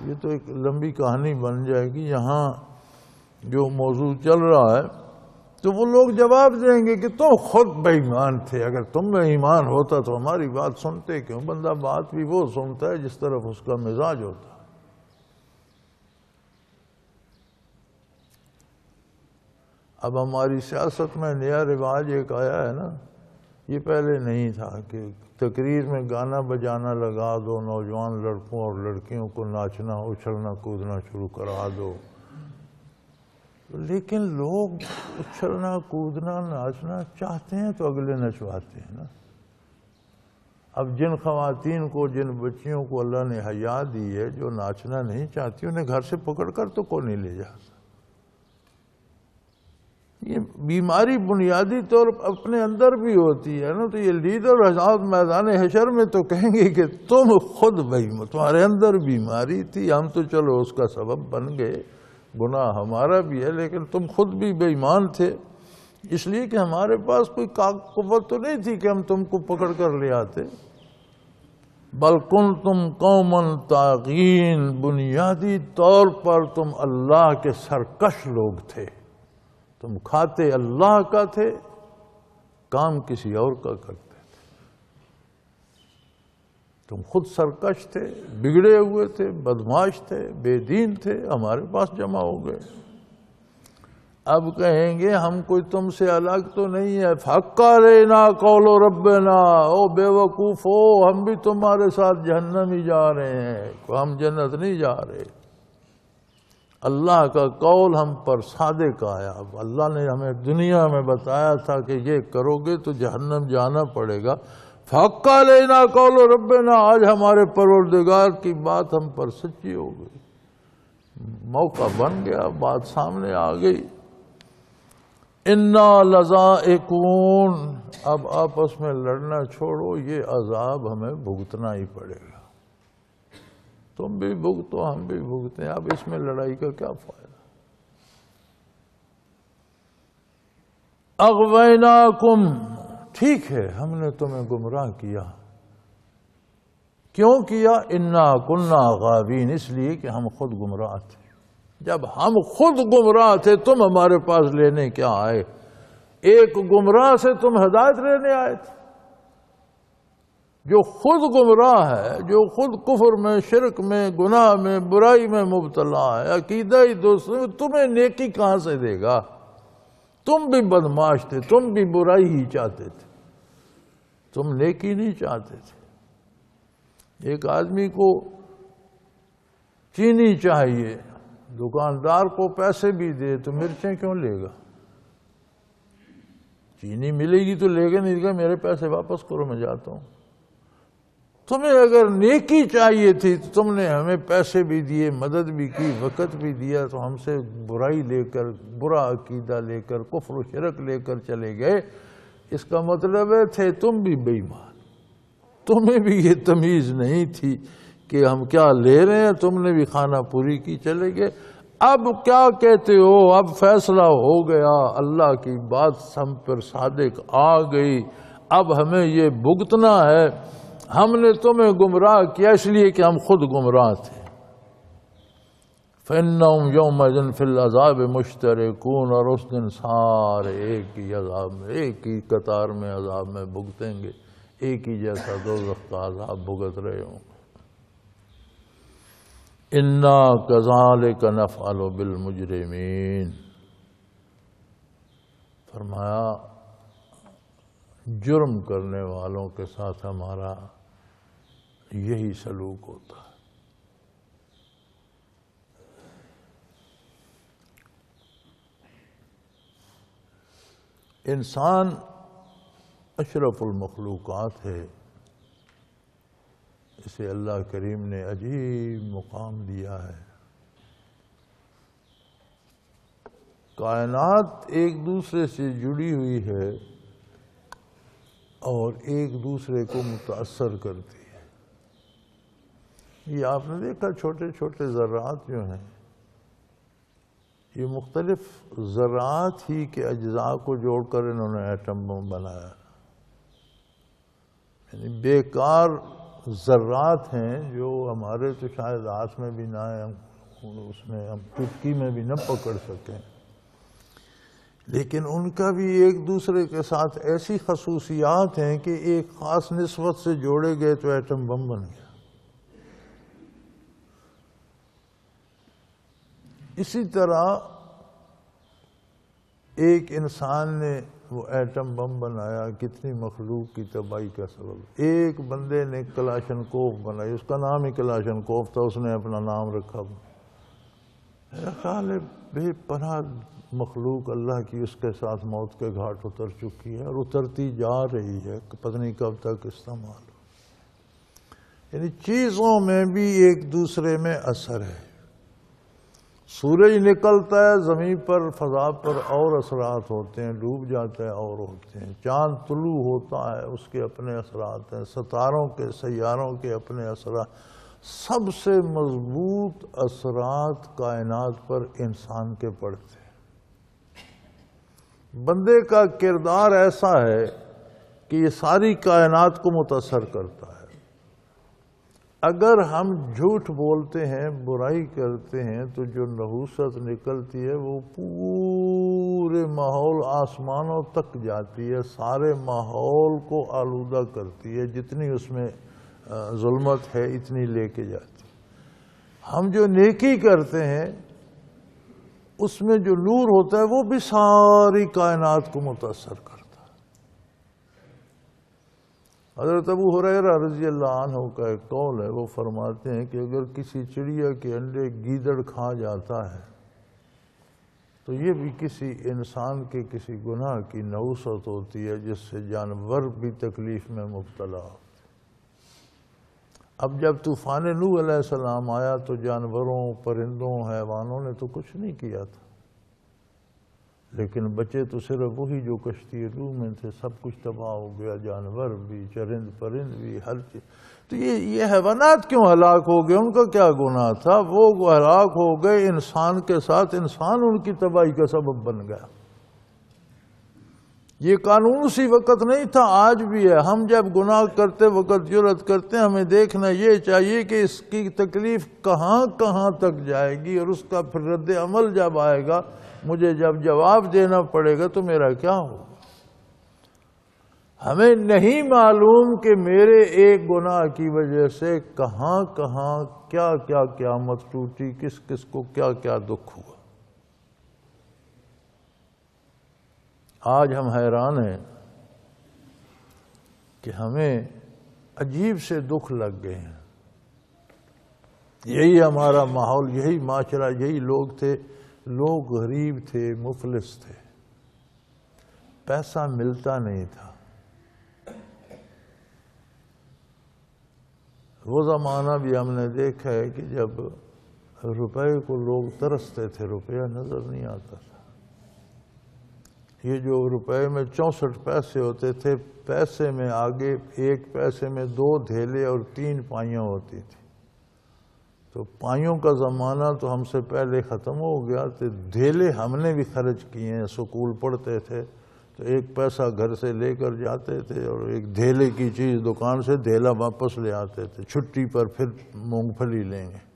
یہ تو ایک لمبی کہانی بن جائے گی۔ یہاں جو موضوع چل رہا ہے تو وہ لوگ جواب دیں گے کہ تم خود بے ایمان تھے، اگر تم میں ایمان ہوتا تو ہماری بات سنتے کیوں؟ بندہ بات بھی وہ سنتا ہے جس طرف اس کا مزاج ہوتا ہے۔ اب ہماری سیاست میں نیا رواج ایک آیا ہے نا، یہ پہلے نہیں تھا کہ تقریر میں گانا بجانا لگا دو، نوجوان لڑکوں اور لڑکیوں کو ناچنا اچھلنا کودنا شروع کرا دو، لیکن لوگ اچھلنا کودنا ناچنا چاہتے ہیں تو اگلے نچواتے ہیں نا۔ اب جن خواتین کو، جن بچیوں کو اللہ نے حیا دی ہے جو ناچنا نہیں چاہتی، انہیں گھر سے پکڑ کر تو کوئی نہیں لے جاتا۔ یہ بیماری بنیادی طور پر اپنے اندر بھی ہوتی ہے نا، تو یہ لیڈر حضرات میدان حشر میں تو کہیں گے کہ تم خود تمہارے اندر بیماری تھی، ہم تو چلو اس کا سبب بن گئے، گناہ ہمارا بھی ہے، لیکن تم خود بھی بے ایمان تھے، اس لیے کہ ہمارے پاس کوئی قوت تو نہیں تھی کہ ہم تم کو پکڑ کر لے آتے۔ بل کنتم قوما طاغین، بنیادی طور پر تم اللہ کے سرکش لوگ تھے، تم کھاتے اللہ کا تھے، کام کسی اور کا کرتے تھے۔ تم خود سرکش تھے، بگڑے ہوئے تھے، بدمعاش تھے، بے دین تھے، ہمارے پاس جمع ہو گئے۔ اب کہیں گے ہم کوئی تم سے الگ تو نہیں ہے، فحق علینا قول ربنا، او بے وقوفو ہم بھی تمہارے ساتھ جہنم ہی جا رہے ہیں، ہم جنت نہیں جا رہے۔ اللہ کا قول ہم پر صادق آیا۔ اب اللہ نے ہمیں دنیا میں بتایا تھا کہ یہ کرو گے تو جہنم جانا پڑے گا، فحق علینا قول ربنا، آج ہمارے پروردگار کی بات ہم پر سچی ہو گئی، موقع بن گیا، بات سامنے آ گئی۔ انا لذائقون، اب آپس میں لڑنا چھوڑو، یہ عذاب ہمیں بھگتنا ہی پڑے گا، تم بھی بھگتو ہم بھی بھگتے ہیں، اب اس میں لڑائی کا کیا فائدہ۔ اغویناکم، ٹھیک ہے ہم نے تمہیں گمراہ کیا، کیوں کیا؟ انا کنا غاوین، اس لیے کہ ہم خود گمراہ تھے۔ جب ہم خود گمراہ تھے تم ہمارے پاس لینے کیا آئے؟ ایک گمراہ سے تم ہدایت لینے آئے تھے؟ جو خود گمراہ ہے، جو خود کفر میں، شرک میں، گناہ میں، برائی میں مبتلا ہے، عقیدہ ہی دوست، تمہیں نیکی کہاں سے دے گا؟ تم بھی بدمعاش تھے، تم بھی برائی ہی چاہتے تھے، تم نیکی نہیں چاہتے تھے۔ ایک آدمی کو چینی چاہیے، دکاندار کو پیسے بھی دے تو مرچیں کیوں لے گا؟ چینی ملے گی تو لے گا، نہیں گا میرے پیسے واپس کرو میں جاتا ہوں۔ تمہیں اگر نیکی چاہیے تھی تو تم نے ہمیں پیسے بھی دیے، مدد بھی کی، وقت بھی دیا، تو ہم سے برائی لے کر، برا عقیدہ لے کر، کفر و شرک لے کر چلے گئے۔ اس کا مطلب ہے تھے تم بھی بے ایمان، تمہیں بھی یہ تمیز نہیں تھی کہ ہم کیا لے رہے ہیں، تم نے بھی خانہ پوری کی، چلے گئے۔ اب کیا کہتے ہو؟ اب فیصلہ ہو گیا، اللہ کی بات ہم پر صادق آ گئی، اب ہمیں یہ بھگتنا ہے۔ ہم نے تمہیں گمراہ کیا اس لیے کہ ہم خود گمراہ تھے۔ فَإِنَّهُمْ يَوْمَئِذٍ فِي الْعَذَابِ مُشْتَرِكُونَ، اور اس دن سارے ایک ہی عذاب میں، ایک ہی قطار میں عذاب میں بھگتیں گے، ایک ہی جیسا دوزخ کا عذاب بھگت رہے ہوں۔ اِنَّا كَذَلِكَ نَفْعَلُ بِالْمُجْرِمِينَ، فرمایا جرم کرنے والوں کے ساتھ ہمارا یہی سلوک ہوتا ہے۔ انسان اشرف المخلوقات ہے، اسے اللہ کریم نے عجیب مقام دیا ہے۔ کائنات ایک دوسرے سے جڑی ہوئی ہے اور ایک دوسرے کو متاثر کرتی ہے۔ یہ آپ نے دیکھا چھوٹے چھوٹے ذرات جو ہیں، یہ مختلف ذرات ہی کے اجزاء کو جوڑ کر انہوں نے ایٹم بم بنایا، یعنی بیکار ذرات ہیں جو ہمارے تو شاید ہاتھ میں بھی نہ آئے، اس میں ہم چٹکی میں بھی نہ پکڑ سکیں، لیکن ان کا بھی ایک دوسرے کے ساتھ ایسی خصوصیات ہیں کہ ایک خاص نسبت سے جوڑے گئے تو ایٹم بم بن گیا۔ اسی طرح ایک انسان نے وہ ایٹم بم بنایا، کتنی مخلوق کی تباہی کا سبب۔ ایک بندے نے کلاشن کوف بنائی، اس کا نام ہی کلاشن کوف تھا، اس نے اپنا نام رکھا۔ میرا خیال ہے بے پناہ مخلوق اللہ کی اس کے ساتھ موت کے گھاٹ اتر چکی ہے اور اترتی جا رہی ہے، پتہ نہیں کب تک استعمال ہو۔ یعنی چیزوں میں بھی ایک دوسرے میں اثر ہے۔ سورج نکلتا ہے زمین پر، فضا پر اور اثرات ہوتے ہیں، ڈوب جاتا ہے اور ہوتے ہیں۔ چاند طلوع ہوتا ہے، اس کے اپنے اثرات ہیں، ستاروں کے، سیاروں کے اپنے اثرات۔ سب سے مضبوط اثرات کائنات پر انسان کے پڑتے ہیں۔ بندے کا کردار ایسا ہے کہ یہ ساری کائنات کو متاثر کرتا ہے۔ اگر ہم جھوٹ بولتے ہیں، برائی کرتے ہیں، تو جو نحوست نکلتی ہے وہ پورے ماحول آسمانوں تک جاتی ہے، سارے ماحول کو آلودہ کرتی ہے، جتنی اس میں ظلمت ہے اتنی لے کے جاتی. ہم جو نیکی کرتے ہیں اس میں جو نور ہوتا ہے وہ بھی ساری کائنات کو متاثر کرتا ہے. حضرت ابو ہریرہ رضی اللہ عنہ کا ایک قول ہے، وہ فرماتے ہیں کہ اگر کسی چڑیا کے انڈے گیدڑ کھا جاتا ہے تو یہ بھی کسی انسان کے کسی گناہ کی نوسط ہوتی ہے جس سے جانور بھی تکلیف میں مبتلا ہو. اب جب طوفان نوح علیہ السلام آیا تو جانوروں، پرندوں، حیوانوں نے تو کچھ نہیں کیا تھا، لیکن بچے تو صرف وہی جو کشتی نوح میں تھے. سب کچھ تباہ ہو گیا، جانور بھی، چرند پرند بھی، ہر چیز. تو یہ حیوانات کیوں ہلاک ہو گئے؟ ان کا کیا گناہ تھا؟ وہ ہلاک ہو گئے انسان کے ساتھ، انسان ان کی تباہی کا سبب بن گیا. یہ قانون اسی وقت نہیں تھا، آج بھی ہے. ہم جب گناہ کرتے وقت جرأت کرتے ہیں، ہمیں دیکھنا یہ چاہیے کہ اس کی تکلیف کہاں کہاں تک جائے گی، اور اس کا پھر رد عمل جب آئے گا، مجھے جب جواب دینا پڑے گا تو میرا کیا ہوگا. ہمیں نہیں معلوم کہ میرے ایک گناہ کی وجہ سے کہاں کہاں کیا کیا قیامت ٹوٹی، کس کس کو کیا کیا دکھ ہوا. آج ہم حیران ہیں کہ ہمیں عجیب سے دکھ لگ گئے ہیں. یہی ہمارا ماحول، یہی معاشرہ، یہی لوگ تھے. لوگ غریب تھے، مفلس تھے، پیسہ ملتا نہیں تھا. وہ زمانہ بھی ہم نے دیکھا ہے کہ جب روپے کو لوگ ترستے تھے، روپیہ نظر نہیں آتا تھا. یہ جو روپے میں 64 پیسے ہوتے تھے، پیسے میں آگے ایک پیسے میں 2 دھیلے اور 3 پائیاں ہوتی تھی. تو پائیوں کا زمانہ تو ہم سے پہلے ختم ہو گیا. تو دھیلے ہم نے بھی خرچ کیے ہیں. سکول پڑھتے تھے تو 1 پیسہ گھر سے لے کر جاتے تھے اور 1 دھیلے کی چیز دکان سے دھیلا واپس لے آتے تھے. چھٹی پر پھر مونگ پھلی لیں گے.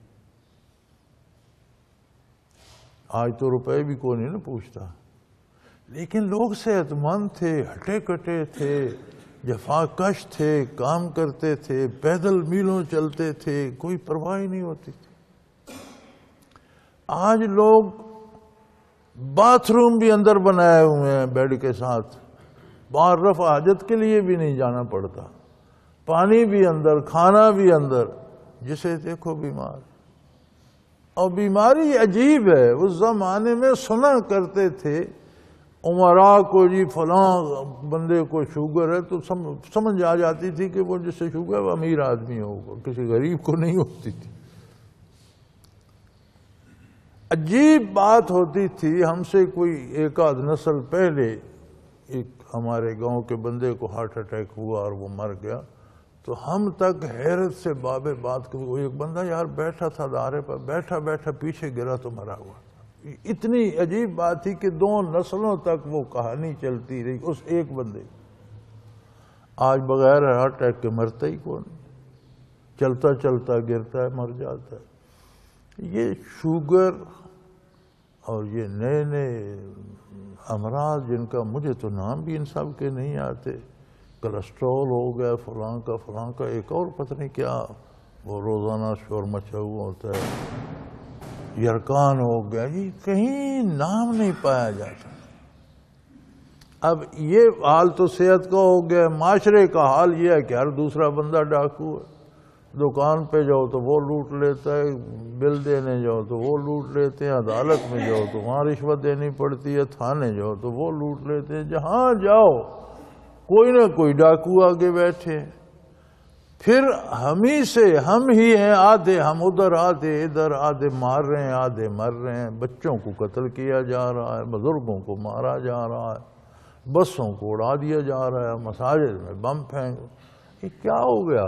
آج تو روپے بھی کوئی نہیں پوچھتا. لیکن لوگ صحت مند تھے، ہٹے کٹے تھے، جفاکش تھے، کام کرتے تھے، پیدل میلوں چلتے تھے، کوئی پرواہ نہیں ہوتی تھی. آج لوگ باتھ روم بھی اندر بنائے ہوئے ہیں بیڈ کے ساتھ، باہر رفع حاجت کے لیے بھی نہیں جانا پڑتا. پانی بھی اندر، کھانا بھی اندر، جسے دیکھو بیمار. اور بیماری عجیب ہے. اس زمانے میں سنا کرتے تھے عمراء کو، جی فلاں بندے کو شوگر ہے تو سمجھ آ جاتی تھی کہ وہ جس سے شوگر ہے وہ امیر آدمی ہوگا، کسی غریب کو نہیں ہوتی تھی. عجیب بات ہوتی تھی. ہم سے کوئی 1 نسل پہلے ایک ہمارے گاؤں کے بندے کو ہارٹ اٹیک ہوا اور وہ مر گیا. تو ہم تک حیرت سے بابے بات کہ وہ ایک بندہ یار بیٹھا تھا دارے پر، بیٹھا بیٹھا پیچھے گرا تو مرا ہوا. اتنی عجیب بات تھی کہ 2 نسلوں تک وہ کہانی چلتی رہی اس ایک بندے. آج بغیر ہارٹ اٹیک کے مرتا ہی کون، چلتا چلتا گرتا ہے، مر جاتا ہے. یہ شوگر اور یہ نئے نئے امراض جن کا مجھے تو نام بھی ان سب کے نہیں آتے. کولسٹرول ہو گیا، فلاں کا ایک اور پتہ نہیں کیا وہ روزانہ شور مچا ہوا ہوتا ہے، یرکان ہو گیا. یہ کہیں نام نہیں پایا جاتا. اب یہ حال تو صحت کا ہو گیا. معاشرے کا حال یہ ہے کہ ہر دوسرا بندہ ڈاکو ہے. دکان پہ جاؤ تو وہ لوٹ لیتا ہے، بل دینے جاؤ تو وہ لوٹ لیتے ہیں، عدالت میں جاؤ تو وہاں رشوت دینی پڑتی ہے، تھانے جاؤ تو وہ لوٹ لیتے ہیں. جہاں جاؤ کوئی نہ کوئی ڈاکو آگے بیٹھے. پھر ہم ہی ہیں آدھے ہم ادھر، آدھے ادھر، آدھے مار رہے ہیں، آدھے مر رہے ہیں. بچوں کو قتل کیا جا رہا ہے، بزرگوں کو مارا جا رہا ہے، بسوں کو اڑا دیا جا رہا ہے، مساجد میں بم پھینک. یہ کیا ہو گیا؟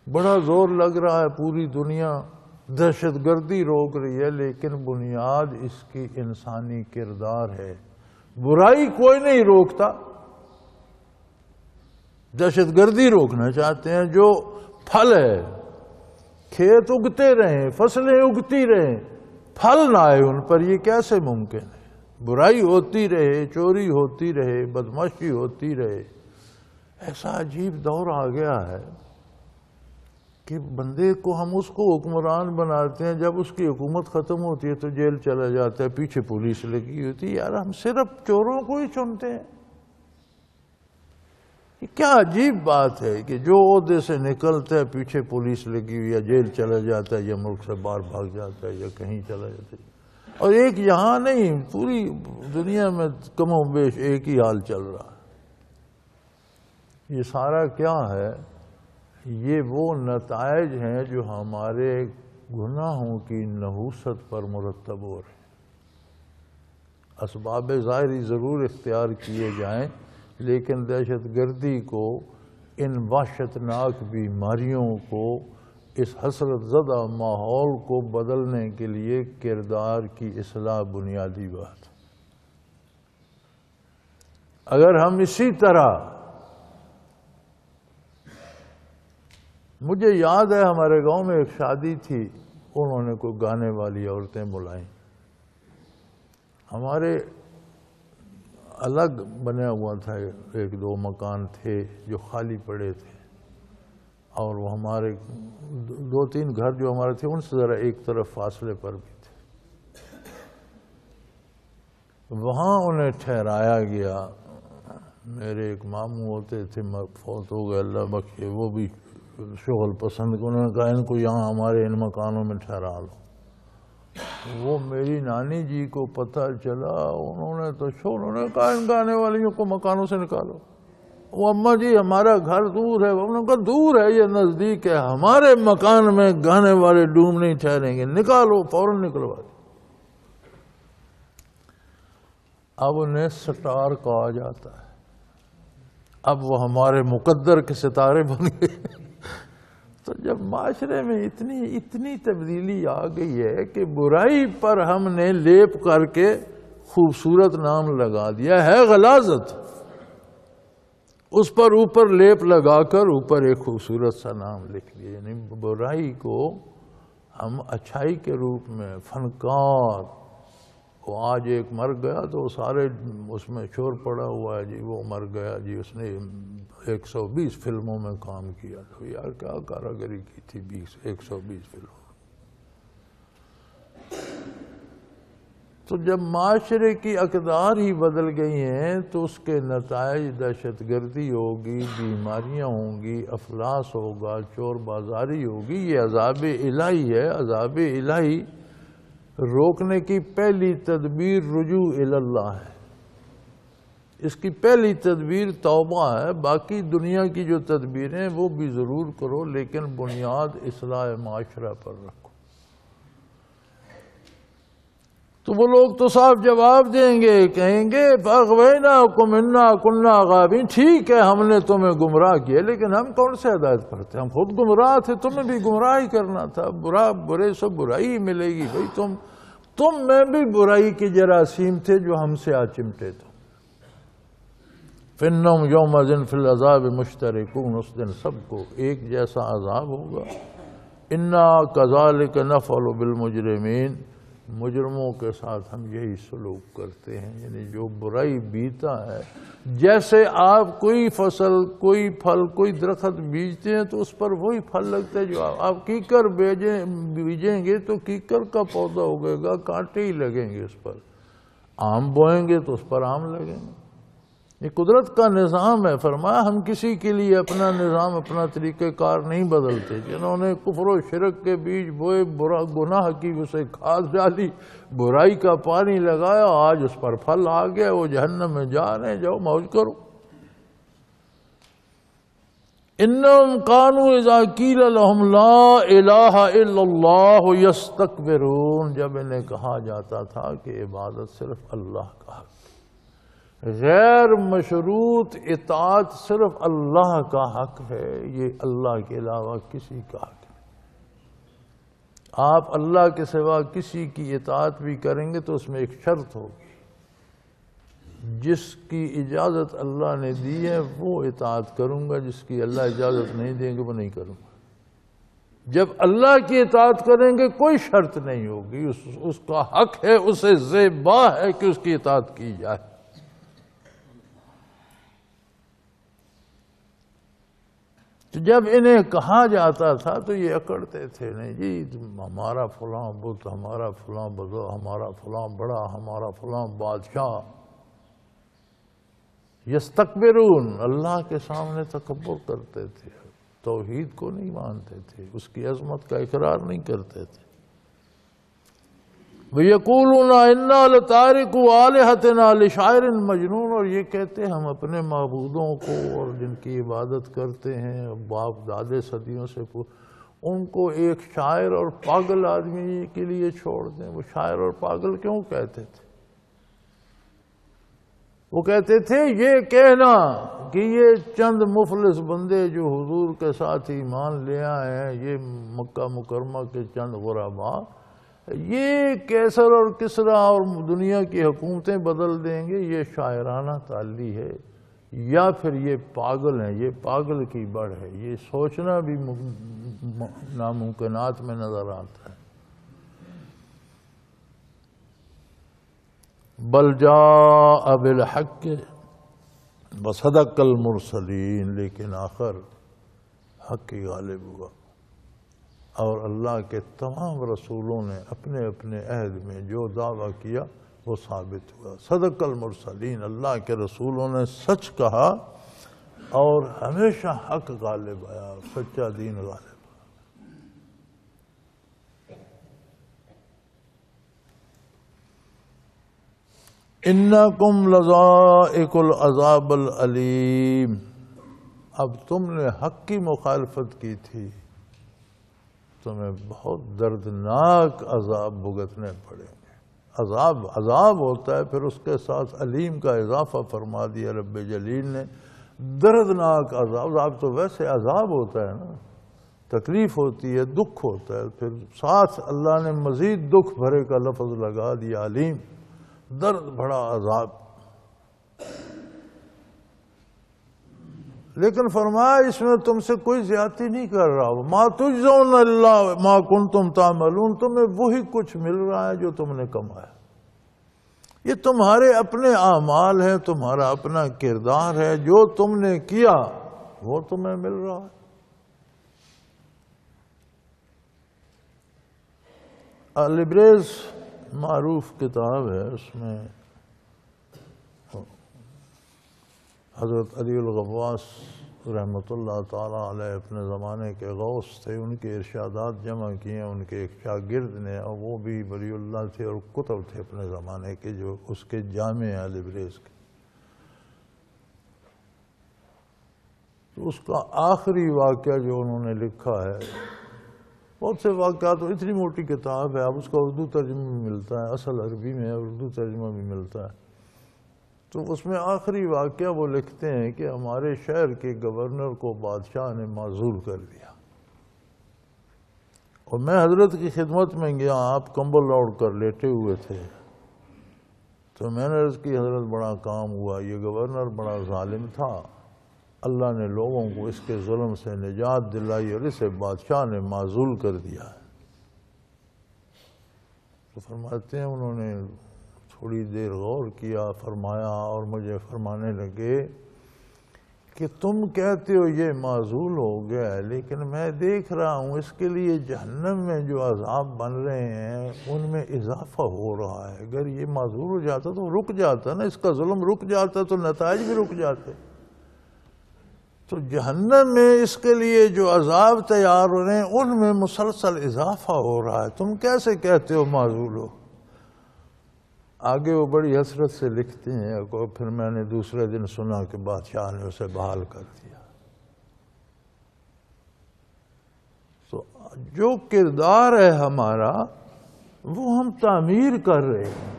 بڑا زور لگ رہا ہے، پوری دنیا دہشت گردی روک رہی ہے، لیکن بنیاد اس کی انسانی کردار ہے. برائی کوئی نہیں روکتا، دہشت گردی روکنا چاہتے ہیں. جو پھل ہے، کھیت اگتے رہیں، فصلیں اگتی رہیں، پھل نہ آئے ان پر، یہ کیسے ممکن ہے؟ برائی ہوتی رہے، چوری ہوتی رہے، بدمعاشی ہوتی رہے، ایسا عجیب دور آ گیا ہے کہ بندے کو ہم اس کو حکمران بناتے ہیں، جب اس کی حکومت ختم ہوتی ہے تو جیل چلا جاتا ہے، پیچھے پولیس لگی ہوتی ہے۔ یار ہم صرف چوروں کو ہی چنتے ہیں؟ یہ کیا عجیب بات ہے کہ جو عہدے سے نکلتا ہے پیچھے پولیس لگی ہوئی، یا جیل چلا جاتا ہے، یا ملک سے باہر بھاگ جاتا ہے، یا کہیں چلا جاتا ہے۔ اور ایک یہاں نہیں، پوری دنیا میں کم و بیش ایک ہی حال چل رہا ہے۔ یہ سارا کیا ہے؟ یہ وہ نتائج ہیں جو ہمارے گناہوں کی نحوست پر مرتب ہو رہے ہیں۔ اسباب ظاہری ضرور اختیار کیے جائیں، لیکن دہشت گردی کو، ان وحشتناک بیماریوں کو، اس حسرت زدہ ماحول کو بدلنے کے لیے کردار کی اصلاح بنیادی بات۔ اگر ہم اسی طرح، مجھے یاد ہے ہمارے گاؤں میں ایک شادی تھی، انہوں نے کوئی گانے والی عورتیں بلائیں، ہمارے الگ بنا ہوا تھا، ایک دو مکان تھے جو خالی پڑے تھے، اور وہ ہمارے دو تین گھر جو ہمارے تھے ان سے ذرا ایک طرف فاصلے پر بھی تھے۔ وہاں انہیں ٹھہرایا گیا۔ میرے ایک ماموں ہوتے تھے، فوت ہو گئے اللہ بخشے، وہ بھی شغل پسند، انہوں نے کہا ان کو یہاں ہمارے ان مکانوں میں ٹھہرا لو۔ وہ میری نانی جی کو پتہ چلا، انہوں نے کہا ان گانے والیوں کو مکانوں سے نکالو۔ وہ اماں جی ہمارا گھر دور ہے، انہوں نے کہا دور ہے یہ نزدیک ہے، ہمارے مکان میں گانے والے ڈوم نہیں ٹھہریں گے، نکالو، فوراً نکلوا دو۔ اب انہیں سٹار کہا جاتا ہے، اب وہ ہمارے مقدر کے ستارے بن گئے۔ تو جب معاشرے میں اتنی تبدیلی آ گئی ہے کہ برائی پر ہم نے لیپ کر کے خوبصورت نام لگا دیا ہے، غلاظت، اس پر اوپر لیپ لگا کر اوپر ایک خوبصورت سا نام لکھ دیا، یعنی برائی کو ہم اچھائی کے روپ میں، فنکار، وہ آج ایک مر گیا تو سارے اس میں شور پڑا ہوا ہے جی وہ مر گیا جی، اس نے 120 فلموں میں کام کیا۔ تو یار کیا کاراگری کی تھی 120 فلموں۔ تو جب معاشرے کی اقدار ہی بدل گئی ہیں تو اس کے نتائج دہشت گردی ہوگی، بیماریاں ہوں گی، افلاس ہوگا، چور بازاری ہوگی۔ یہ عذاب الہی ہے۔ عذاب الہی روکنے کی پہلی تدبیر رجوع اللہ ہے، اس کی پہلی تدبیر توبہ ہے۔ باقی دنیا کی جو تدبیریں وہ بھی ضرور کرو، لیکن بنیاد اصلاح معاشرہ پر رکھو۔ تو وہ لوگ تو صاف جواب دیں گے، کہیں گے فَأَغْوَيْنَاكُمْ إِنَّا كُنَّا غَاوِينَ، ٹھیک ہے ہم نے تمہیں گمراہ کیا، لیکن ہم کون سے ہدایت کرتے، ہم خود گمراہ تھے، تمہیں بھی گمراہ ہی کرنا تھا۔ برے سے برائی ہی ملے گی بھائی، تم میں بھی برائی کے جراثیم تھے جو ہم سے آ چمٹے تھے۔ فَإِنَّهُمْ يَوْمَئِذٍ فِي الْعَذَابِ مُشْتَرِكُونَ، اس دن سب کو ایک جیسا عذاب ہوگا۔ إِنَّا كَذَلِكَ نَفْعَلُ بِالْمُجْرِمِينَ، مجرموں کے ساتھ ہم یہی سلوک کرتے ہیں، یعنی جو برائی بیتا ہے، جیسے آپ کوئی فصل، کوئی پھل، کوئی درخت بیجتے ہیں تو اس پر وہی پھل لگتا ہے جو آپ کیکر بیجیں گے تو کیکر کا پودا اگے گا، کانٹے ہی لگیں گے اس پر۔ آم بوئیں گے تو اس پر آم لگیں گے۔ یہ قدرت کا نظام ہے۔ فرمایا ہم کسی کے لیے اپنا نظام، اپنا طریقہ کار نہیں بدلتے۔ جنہوں نے کفر و شرک کے بیج بوئے، گناہ کی اسے کھاد ڈالی، برائی کا پانی لگایا، آج اس پر پھل آ گیا، وہ جہنم میں جا رہے ہیں، جاؤ موج کرو۔ انہم کانوا اذا قیل لهم لا الہ الا اللہ یستکبرون، جب انہیں کہا جاتا تھا کہ عبادت صرف اللہ کا حق، غیر مشروط اطاعت صرف اللہ کا حق ہے، یہ اللہ کے علاوہ کسی کا حق نہیں۔ آپ اللہ کے سوا کسی کی اطاعت بھی کریں گے تو اس میں ایک شرط ہوگی، جس کی اجازت اللہ نے دی ہے وہ اطاعت کروں گا، جس کی اللہ اجازت نہیں دیں گے وہ نہیں کروں گا۔ جب اللہ کی اطاعت کریں گے کوئی شرط نہیں ہوگی، اس کا حق ہے، اسے زیبا ہے کہ اس کی اطاعت کی جائے۔ تو جب انہیں کہا جاتا تھا تو یہ اکڑتے تھے، نہیں جی ہمارا فلاں بت، ہمارا فلاں بزرگ، ہمارا فلاں بڑا، ہمارا فلاں بادشاہ۔ یستکبرون، اللہ کے سامنے تکبر کرتے تھے، توحید کو نہیں مانتے تھے، اس کی عظمت کا اقرار نہیں کرتے تھے۔ وَيَقُولُونَ إِنَّا لَتَارِكُو آلِهَتِنَا لِشَاعِرٍ مَجْنُونٍ، اور یہ کہتے ہیں ہم اپنے معبودوں کو اور جن کی عبادت کرتے ہیں باپ دادے صدیوں سے ان کو ایک شاعر اور پاگل آدمی کے لیے چھوڑ دیں۔ وہ شاعر اور پاگل کیوں کہتے تھے؟ وہ کہتے تھے یہ کہنا کہ یہ چند مفلس بندے جو حضور کے ساتھ ایمان لے آئے ہیں، یہ مکہ مکرمہ کے چند غرباء، یہ کیسر اور کسرا اور دنیا کی حکومتیں بدل دیں گے، یہ شاعرانہ تعلی ہے، یا پھر یہ پاگل ہیں، یہ پاگل کی بڑھ ہے، یہ سوچنا بھی ناممکنات میں نظر آتا ہے۔ بل جاء بالحق وصدق المرسلین، لیکن آخر حق ہی غالب ہوا اور اللہ کے تمام رسولوں نے اپنے اپنے عہد میں جو دعویٰ کیا وہ ثابت ہوا۔ صدق المرسلین، اللہ کے رسولوں نے سچ کہا اور ہمیشہ حق غالب آیا، سچا دین غالب آیا۔ انکم لذائق العذاب العلیم، اب تم نے حق کی مخالفت کی تھی، تمہیں بہت دردناک عذاب بھگتنے پڑیں گے۔ عذاب ہوتا ہے، پھر اس کے ساتھ علیم کا اضافہ فرما دیا رب جلیل نے، دردناک عذاب تو ویسے عذاب ہوتا ہے نا، تکلیف ہوتی ہے، دکھ ہوتا ہے، پھر ساتھ اللہ نے مزید دکھ بھرے کا لفظ لگا دیا، علیم، درد بھرا عذاب۔ لیکن فرمایا اس میں تم سے کوئی زیادتی نہیں کر رہا، ما تجزون الا ما کنتم تعملون، تمہیں وہی کچھ مل رہا ہے جو تم نے کمایا، یہ تمہارے اپنے اعمال ہیں، تمہارا اپنا کردار ہے، جو تم نے کیا وہ تمہیں مل رہا ہے۔ الابریز معروف کتاب ہے، اس میں حضرت علی الغواص رحمۃ اللہ تعالیٰ علیہ اپنے زمانے کے غوث تھے، ان کے ارشادات جمع کیے ان کے ایک شاگرد نے، اور وہ بھی ولی اللہ تھے اور کتب تھے اپنے زمانے کے جو اس کے جامع ہیں الابریز کے۔ تو اس کا آخری واقعہ جو انہوں نے لکھا ہے، بہت سے واقعات، اتنی موٹی کتاب ہے، اب اس کا اردو ترجمہ بھی ملتا ہے، اصل عربی میں اردو ترجمہ بھی ملتا ہے۔ تو اس میں آخری واقعہ وہ لکھتے ہیں کہ ہمارے شہر کے گورنر کو بادشاہ نے معزول کر دیا، اور میں حضرت کی خدمت میں گیا، آپ کمبل اوڑھ کر لیٹے ہوئے تھے، تو میں نے عرض کی حضرت بڑا کام ہوا، یہ گورنر بڑا ظالم تھا، اللہ نے لوگوں کو اس کے ظلم سے نجات دلائی اور اسے بادشاہ نے معزول کر دیا ہے۔ تو فرماتے ہیں انہوں نے تھوڑی دیر غور کیا، فرمایا اور مجھے فرمانے لگے کہ تم کہتے ہو یہ معزول ہو گیا ہے، لیکن میں دیکھ رہا ہوں اس کے لیے جہنم میں جو عذاب بن رہے ہیں ان میں اضافہ ہو رہا ہے، اگر یہ معزول ہو جاتا تو رک جاتا نا، اس کا ظلم رک جاتا تو نتائج بھی رک جاتے، تو جہنم میں اس کے لیے جو عذاب تیار ہو رہے ہیں ان میں مسلسل اضافہ ہو رہا ہے، تم کیسے کہتے ہو معزول ہو؟ آگے وہ بڑی حسرت سے لکھتے ہیں، اور پھر میں نے دوسرے دن سنا کہ بادشاہ نے اسے بحال کر دیا۔ تو جو کردار ہے ہمارا وہ ہم تعمیر کر رہے ہیں،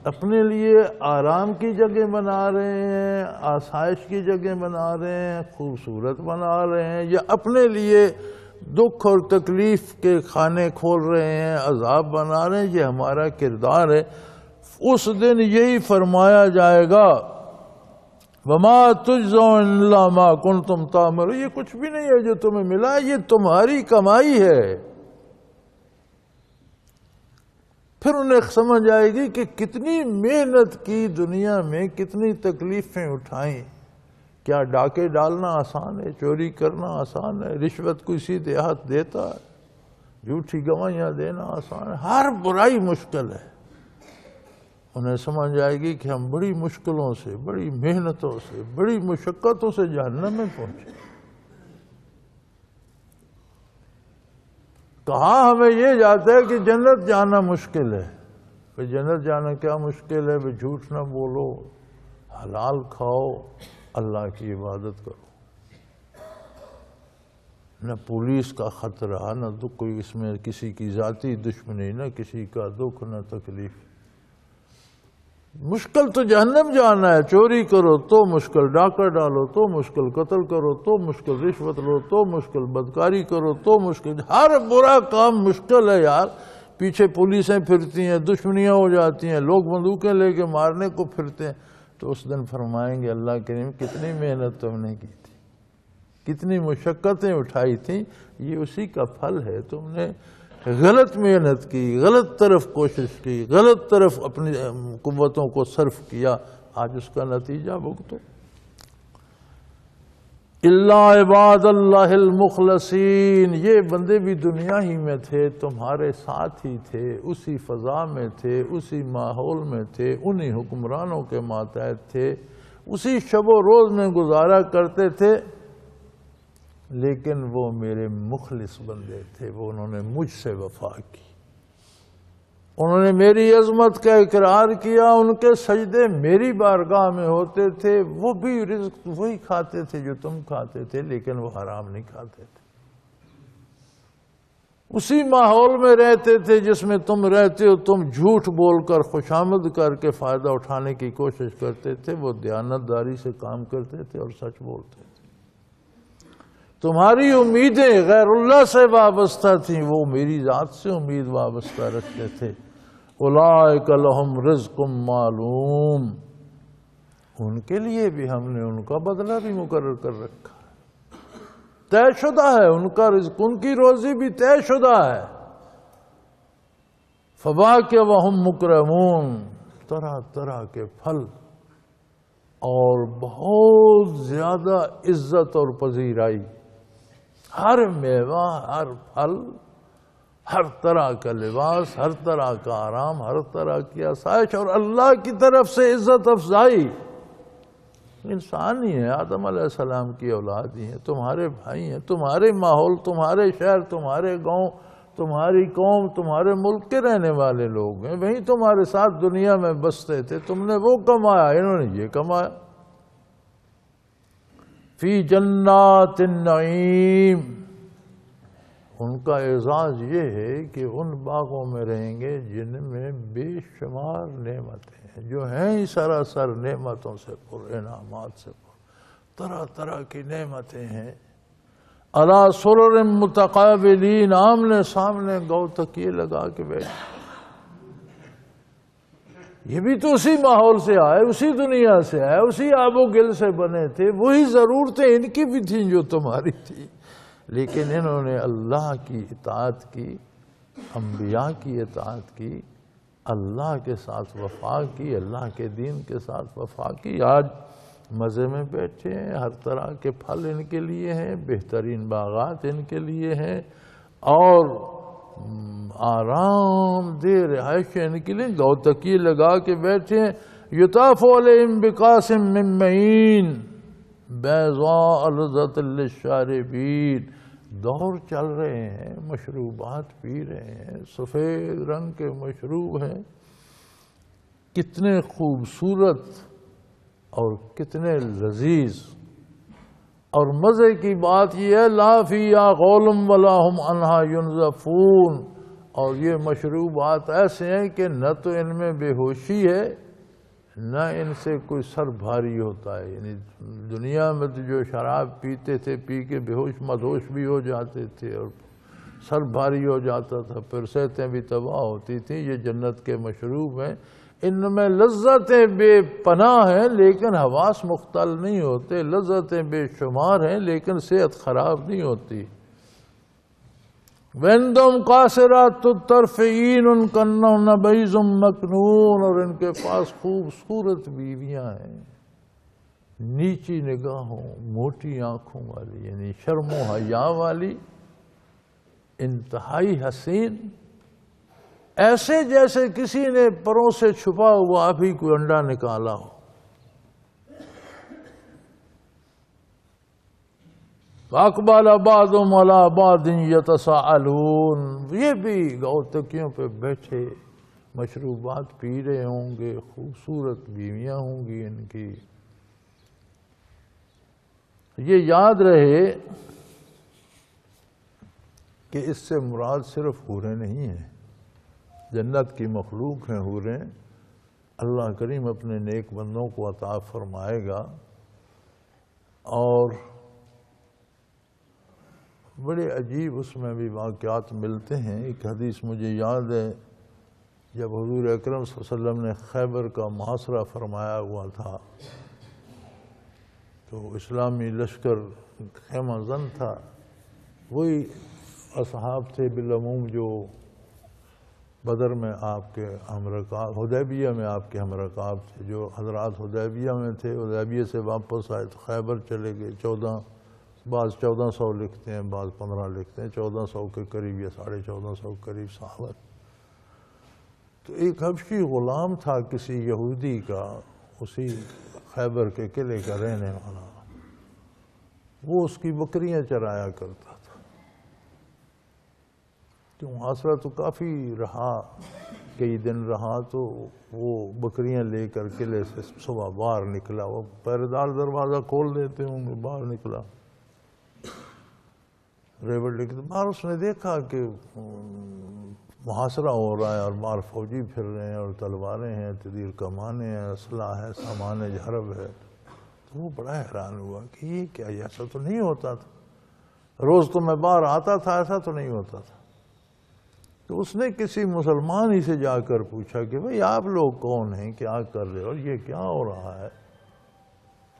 اپنے لیے آرام کی جگہ بنا رہے ہیں، آسائش کی جگہ بنا رہے ہیں، خوبصورت بنا رہے ہیں، یا اپنے لیے دکھ اور تکلیف کے کھانے کھول رہے ہیں، عذاب بنا رہے ہیں، یہ ہمارا کردار ہے۔ اس دن یہی فرمایا جائے گا وَمَا تُجْزَوْنَ إِلَّا مَا كُنْتُمْ تَعْمَلُونَ، یہ کچھ بھی نہیں ہے جو تمہیں ملا، یہ تمہاری کمائی ہے۔ پھر انہیں سمجھ آئے گی کہ کتنی محنت کی، دنیا میں کتنی تکلیفیں اٹھائیں، کیا ڈاکے ڈالنا آسان ہے؟ چوری کرنا آسان ہے؟ رشوت کوئی سیدھے ہاتھ دیتا ہے؟ جھوٹی گواہیاں دینا آسان ہے؟ ہر برائی مشکل ہے۔ انہیں سمجھ آئے گی کہ ہم بڑی مشکلوں سے، بڑی محنتوں سے، بڑی مشقتوں سے جہنم میں پہنچے۔ کہا ہمیں یہ جاتا ہے کہ جنت جانا مشکل ہے۔ کہ جنت جانا کیا مشکل ہے؟ بھی جھوٹ نہ بولو، حلال کھاؤ، اللہ کی عبادت کرو، نہ پولیس کا خطرہ، نہ کوئی اس میں کسی کی ذاتی دشمنی، نہ کسی کا دکھ، نہ تکلیف۔ مشکل تو جہنم جانا ہے۔ چوری کرو تو مشکل، ڈاکہ ڈالو تو مشکل، قتل کرو تو مشکل، رشوت لو تو مشکل، بدکاری کرو تو مشکل، ہر برا کام مشکل ہے یار۔ پیچھے پولیسیں پھرتی ہیں، دشمنیاں ہو جاتی ہیں، لوگ بندوقیں لے کے مارنے کو پھرتے ہیں، تو اس دن فرمائیں گے اللہ کریم کتنی محنت تم نے کی تھی، کتنی مشقتیں اٹھائی تھیں، یہ اسی کا پھل ہے۔ تم نے غلط محنت کی، غلط طرف کوشش کی، غلط طرف اپنی قوتوں کو صرف کیا، آج اس کا نتیجہ بھگتو۔ اللہ عباد اللہ المخلصین، یہ بندے بھی دنیا ہی میں تھے، تمہارے ساتھ ہی تھے، اسی فضا میں تھے، اسی ماحول میں تھے، انہی حکمرانوں کے ماتحت تھے، اسی شب و روز میں گزارا کرتے تھے، لیکن وہ میرے مخلص بندے تھے، وہ انہوں نے مجھ سے وفا کی، انہوں نے میری عظمت کا اقرار کیا، ان کے سجدے میری بارگاہ میں ہوتے تھے، وہ بھی رزق وہی کھاتے تھے جو تم کھاتے تھے، لیکن وہ حرام نہیں کھاتے تھے، اسی ماحول میں رہتے تھے جس میں تم رہتے ہو، تم جھوٹ بول کر خوشامد کر کے فائدہ اٹھانے کی کوشش کرتے تھے، وہ دیانتداری سے کام کرتے تھے اور سچ بولتے تھے۔ تمہاری امیدیں غیر اللہ سے وابستہ تھیں، وہ میری ذات سے امید وابستہ رکھتے تھے۔ اولئک لہم رزق معلوم، ان کے لیے بھی ہم نے ان کا بدلہ بھی مقرر کر رکھا ہے، طے شدہ ہے ان کا رزق، ان کی روزی بھی طے شدہ ہے۔ فواکہ وہم مکرمون، طرح طرح کے پھل اور بہت زیادہ عزت اور پذیرائی، ہر میوہ، ہر پھل، ہر طرح کا لباس، ہر طرح کا آرام، ہر طرح کی آسائش، اور اللہ کی طرف سے عزت افزائی۔ انسان ہی ہے، آدم علیہ السلام کی اولاد ہی ہیں، تمہارے بھائی ہیں، تمہارے ماحول، تمہارے شہر، تمہارے گاؤں، تمہاری قوم، تمہارے ملک کے رہنے والے لوگ ہیں، وہیں تمہارے ساتھ دنیا میں بستے تھے، تم نے وہ کمایا، انہوں نے یہ کمایا۔ فی جنات النعیم، ان کا اعزاز یہ ہے کہ ان باغوں میں رہیں گے جن میں بے شمار نعمتیں ہیں، جو ہیں ہی سراسر نعمتوں سے پر، انعامات سے پر، طرح طرح کی نعمتیں ہیں۔ علی سرر متقابلین، آمنے سامنے گو تکیے لگا کے بیٹھے، یہ بھی تو اسی ماحول سے آئے، اسی دنیا سے آئے، اسی آب و گل سے بنے تھے، وہی ضرورتیں ان کی بھی تھیں جو تمہاری تھی، لیکن انہوں نے اللہ کی اطاعت کی، انبیاء کی اطاعت کی، اللہ کے ساتھ وفا کی، اللہ کے دین کے ساتھ وفا کی۔ آج مزے میں بیٹھے ہیں، ہر طرح کے پھل ان کے لیے ہیں، بہترین باغات ان کے لیے ہیں، اور آرام دہ رہائش ان کے لیے، گو تکیے لگا کے بیٹھے ہیں۔ یطاف علیہم بکاسم من معین بیضاء لذۃ للشاربین، دور چل رہے ہیں، مشروبات پی رہے ہیں، سفید رنگ کے مشروب ہیں، کتنے خوبصورت اور کتنے لذیذ، اور مزے کی بات یہ ہے لا فیہا غول ولا ہم عنہا ینزفون، اور یہ مشروبات ایسے ہیں کہ نہ تو ان میں بے ہوشی ہے، نہ ان سے کوئی سر بھاری ہوتا ہے۔ یعنی دنیا میں تو جو شراب پیتے تھے، پی کے بے ہوش مدہوش بھی ہو جاتے تھے اور سر بھاری ہو جاتا تھا، پھر صحتیں بھی تباہ ہوتی تھیں۔ یہ جنت کے مشروب ہیں، ان میں لذتیں بے پناہ ہیں لیکن حواس مختل نہیں ہوتے، لذتیں بے شمار ہیں لیکن صحت خراب نہیں ہوتی۔ وَعِندَهُمْ قَاصِرَاتُ الطَّرْفِ عِینٌ كَأَنَّهُنَّ بَيْضٌ مَكْنُونٌ، اور ان کے پاس خوبصورت بیویاں ہیں، نیچی نگاہوں، موٹی آنکھوں والی، یعنی شرم و حیا والی، انتہائی حسین، ایسے جیسے کسی نے پروں سے چھپا ہوا ابھی کوئی انڈا نکالا ہو۔ اقبال بعضهم على بعض يتساءلون، یہ بھی گوتکیوں پہ بیٹھے مشروبات پی رہے ہوں گے، خوبصورت بیویاں ہوں گی ان کی۔ یہ یاد رہے کہ اس سے مراد صرف حوریں نہیں ہیں، جنت کی مخلوق ہیں حوریں، اللہ کریم اپنے نیک بندوں کو عطا فرمائے گا۔ اور بڑے عجیب اس میں بھی واقعات ملتے ہیں۔ ایک حدیث مجھے یاد ہے، جب حضور اکرم صلی اللہ علیہ وسلم نے خیبر کا محاصرہ فرمایا ہوا تھا تو اسلامی لشکر خیمہ زن تھا، وہی اصحاب تھے بالعموم جو بدر میں آپ کے ہمرکاب، حدیبیہ میں آپ کے ہمرکاب تھے، جو حضرات حدیبیہ میں تھے، حدیبیہ سے واپس آئے تو خیبر چلے گئے۔ بعض 1400 لکھتے ہیں، بعض 15 لکھتے ہیں، 1400 کے قریب یا 1450 کے قریب صحابہ۔ تو ایک حبشی غلام تھا کسی یہودی کا، اسی خیبر کے قلعے کا رہنے والا، وہ اس کی بکریاں چرایا کرتا تھا۔ تو محاصرہ تو کافی رہا، کئی دن رہا، تو وہ بکریاں لے کر قلعے سے صبح باہر نکلا، وہ پہرےدار دروازہ کھول دیتے ہوں گے، باہر نکلا، ریوڑ لے کے باہر اس نے دیکھا کہ محاصرہ ہو رہا ہے اور باہر فوجی پھر رہے ہیں اور تلواریں ہیں، تیر کمانیں ہیں، اسلحہ ہے، سامان حرب ہے۔ تو وہ بڑا حیران ہوا کہ یہ کیا، ایسا تو نہیں ہوتا تھا، روز تو میں باہر آتا تھا، ایسا تو نہیں ہوتا تھا۔ تو اس نے کسی مسلمان ہی سے جا کر پوچھا کہ بھئی آپ لوگ کون ہیں، کیا کر رہے اور یہ کیا ہو رہا ہے؟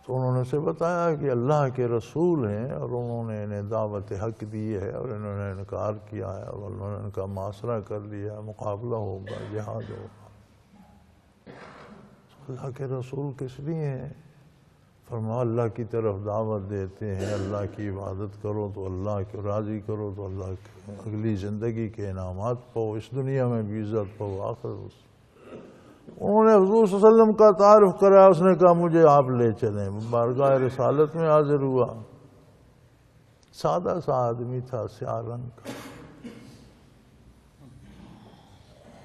تو انہوں نے اسے بتایا کہ اللہ کے رسول ہیں اور انہوں نے انہیں دعوت حق دی ہے اور انہوں نے انکار کیا ہے اور انہوں نے ان کا محاصرہ کر لیا، مقابلہ ہوگا، جہاد ہوگا۔ اللہ کے رسول کس لیے ہیں؟ فرمایا اللہ کی طرف دعوت دیتے ہیں، اللہ کی عبادت کرو تو اللہ کو راضی کرو تو اللہ کے اگلی زندگی کے انعامات پاؤ، اس دنیا میں بھی عزت پاؤ، آخر۔ انہوں نے حضور صلی اللہ علیہ وسلم کا تعارف کرایا، اس نے کہا مجھے آپ لے چلیں۔ بارگاہ رسالت میں حاضر ہوا، سادہ سا آدمی تھا، سیاہ رنگ کا۔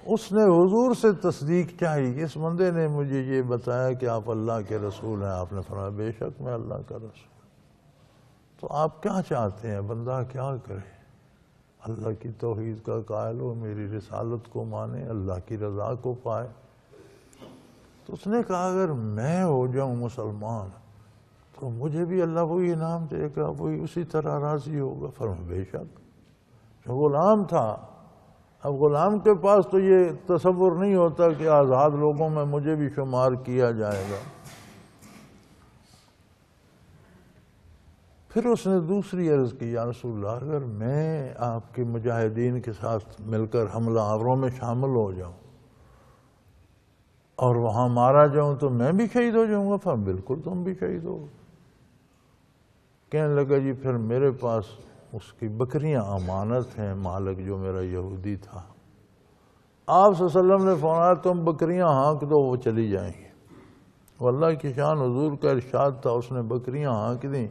اس نے حضور سے تصدیق چاہی، اس بندے نے مجھے یہ بتایا کہ آپ اللہ کے رسول ہیں۔ آپ نے فرمایا بے شک میں اللہ کا رسول۔ تو آپ کیا چاہتے ہیں، بندہ کیا کرے؟ اللہ کی توحید کا قائل ہو، میری رسالت کو مانے، اللہ کی رضا کو پائے۔ تو اس نے کہا اگر میں ہو جاؤں مسلمان تو مجھے بھی اللہ وہی انعام دے گا، وہی اسی طرح راضی ہوگا۔ فرمایا بے شک۔ جو غلام تھا، اب غلام کے پاس تو یہ تصور نہیں ہوتا کہ آزاد لوگوں میں مجھے بھی شمار کیا جائے گا۔ پھر اس نے دوسری عرض کی، یا رسول اللہ اگر میں آپ کے مجاہدین کے ساتھ مل کر حملہ آوروں میں شامل ہو جاؤں اور وہاں مارا جاؤں تو میں بھی شہید ہو جاؤں گا؟ فرمایا بالکل تم بھی شہید ہو۔ کہنے لگا جی پھر میرے پاس اس کی بکریاں امانت ہیں، مالک جو میرا یہودی تھا۔ آپ صلی اللہ علیہ وسلم نے فرمایا تم بکریاں ہانک دو، وہ چلی جائیں گی۔ واللہ کی شان، حضور کا ارشاد تھا، اس نے بکریاں ہانک دیں،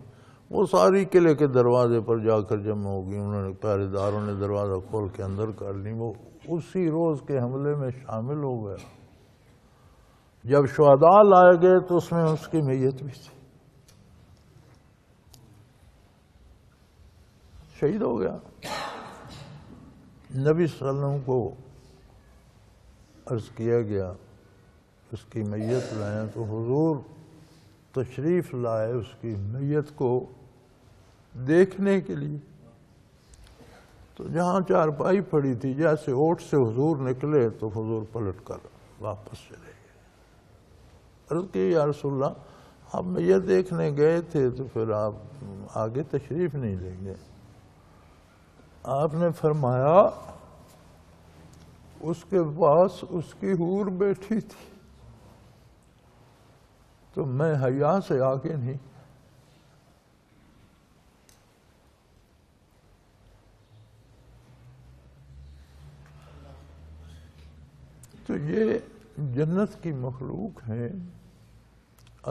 وہ ساری قلعے کے دروازے پر جا کر جمع ہو گئی۔ انہوں نے پہرے داروں نے دروازہ کھول کے اندر کر لی، وہ اسی روز کے حملے میں شامل ہو گیا۔ جب شہداء لائے گئے تو اس میں اس کی میت بھی تھی، شہید ہو گیا۔ نبی صلی اللہ علیہ وسلم کو عرض کیا گیا اس کی میت لائیں، تو حضور تشریف لائے اس کی میت کو دیکھنے کے لیے۔ تو جہاں چارپائی پڑی تھی، جیسے اوٹ سے حضور نکلے تو حضور پلٹ کر واپس چلے گئے۔ عرض کی یا رسول اللہ آپ میت دیکھنے گئے تھے تو پھر آپ آگے تشریف نہیں لیں گے؟ آپ نے فرمایا اس کے پاس اس کی حور بیٹھی تھی، تو میں حیا سے آگے نہیں. تو یہ جنت کی مخلوق ہے،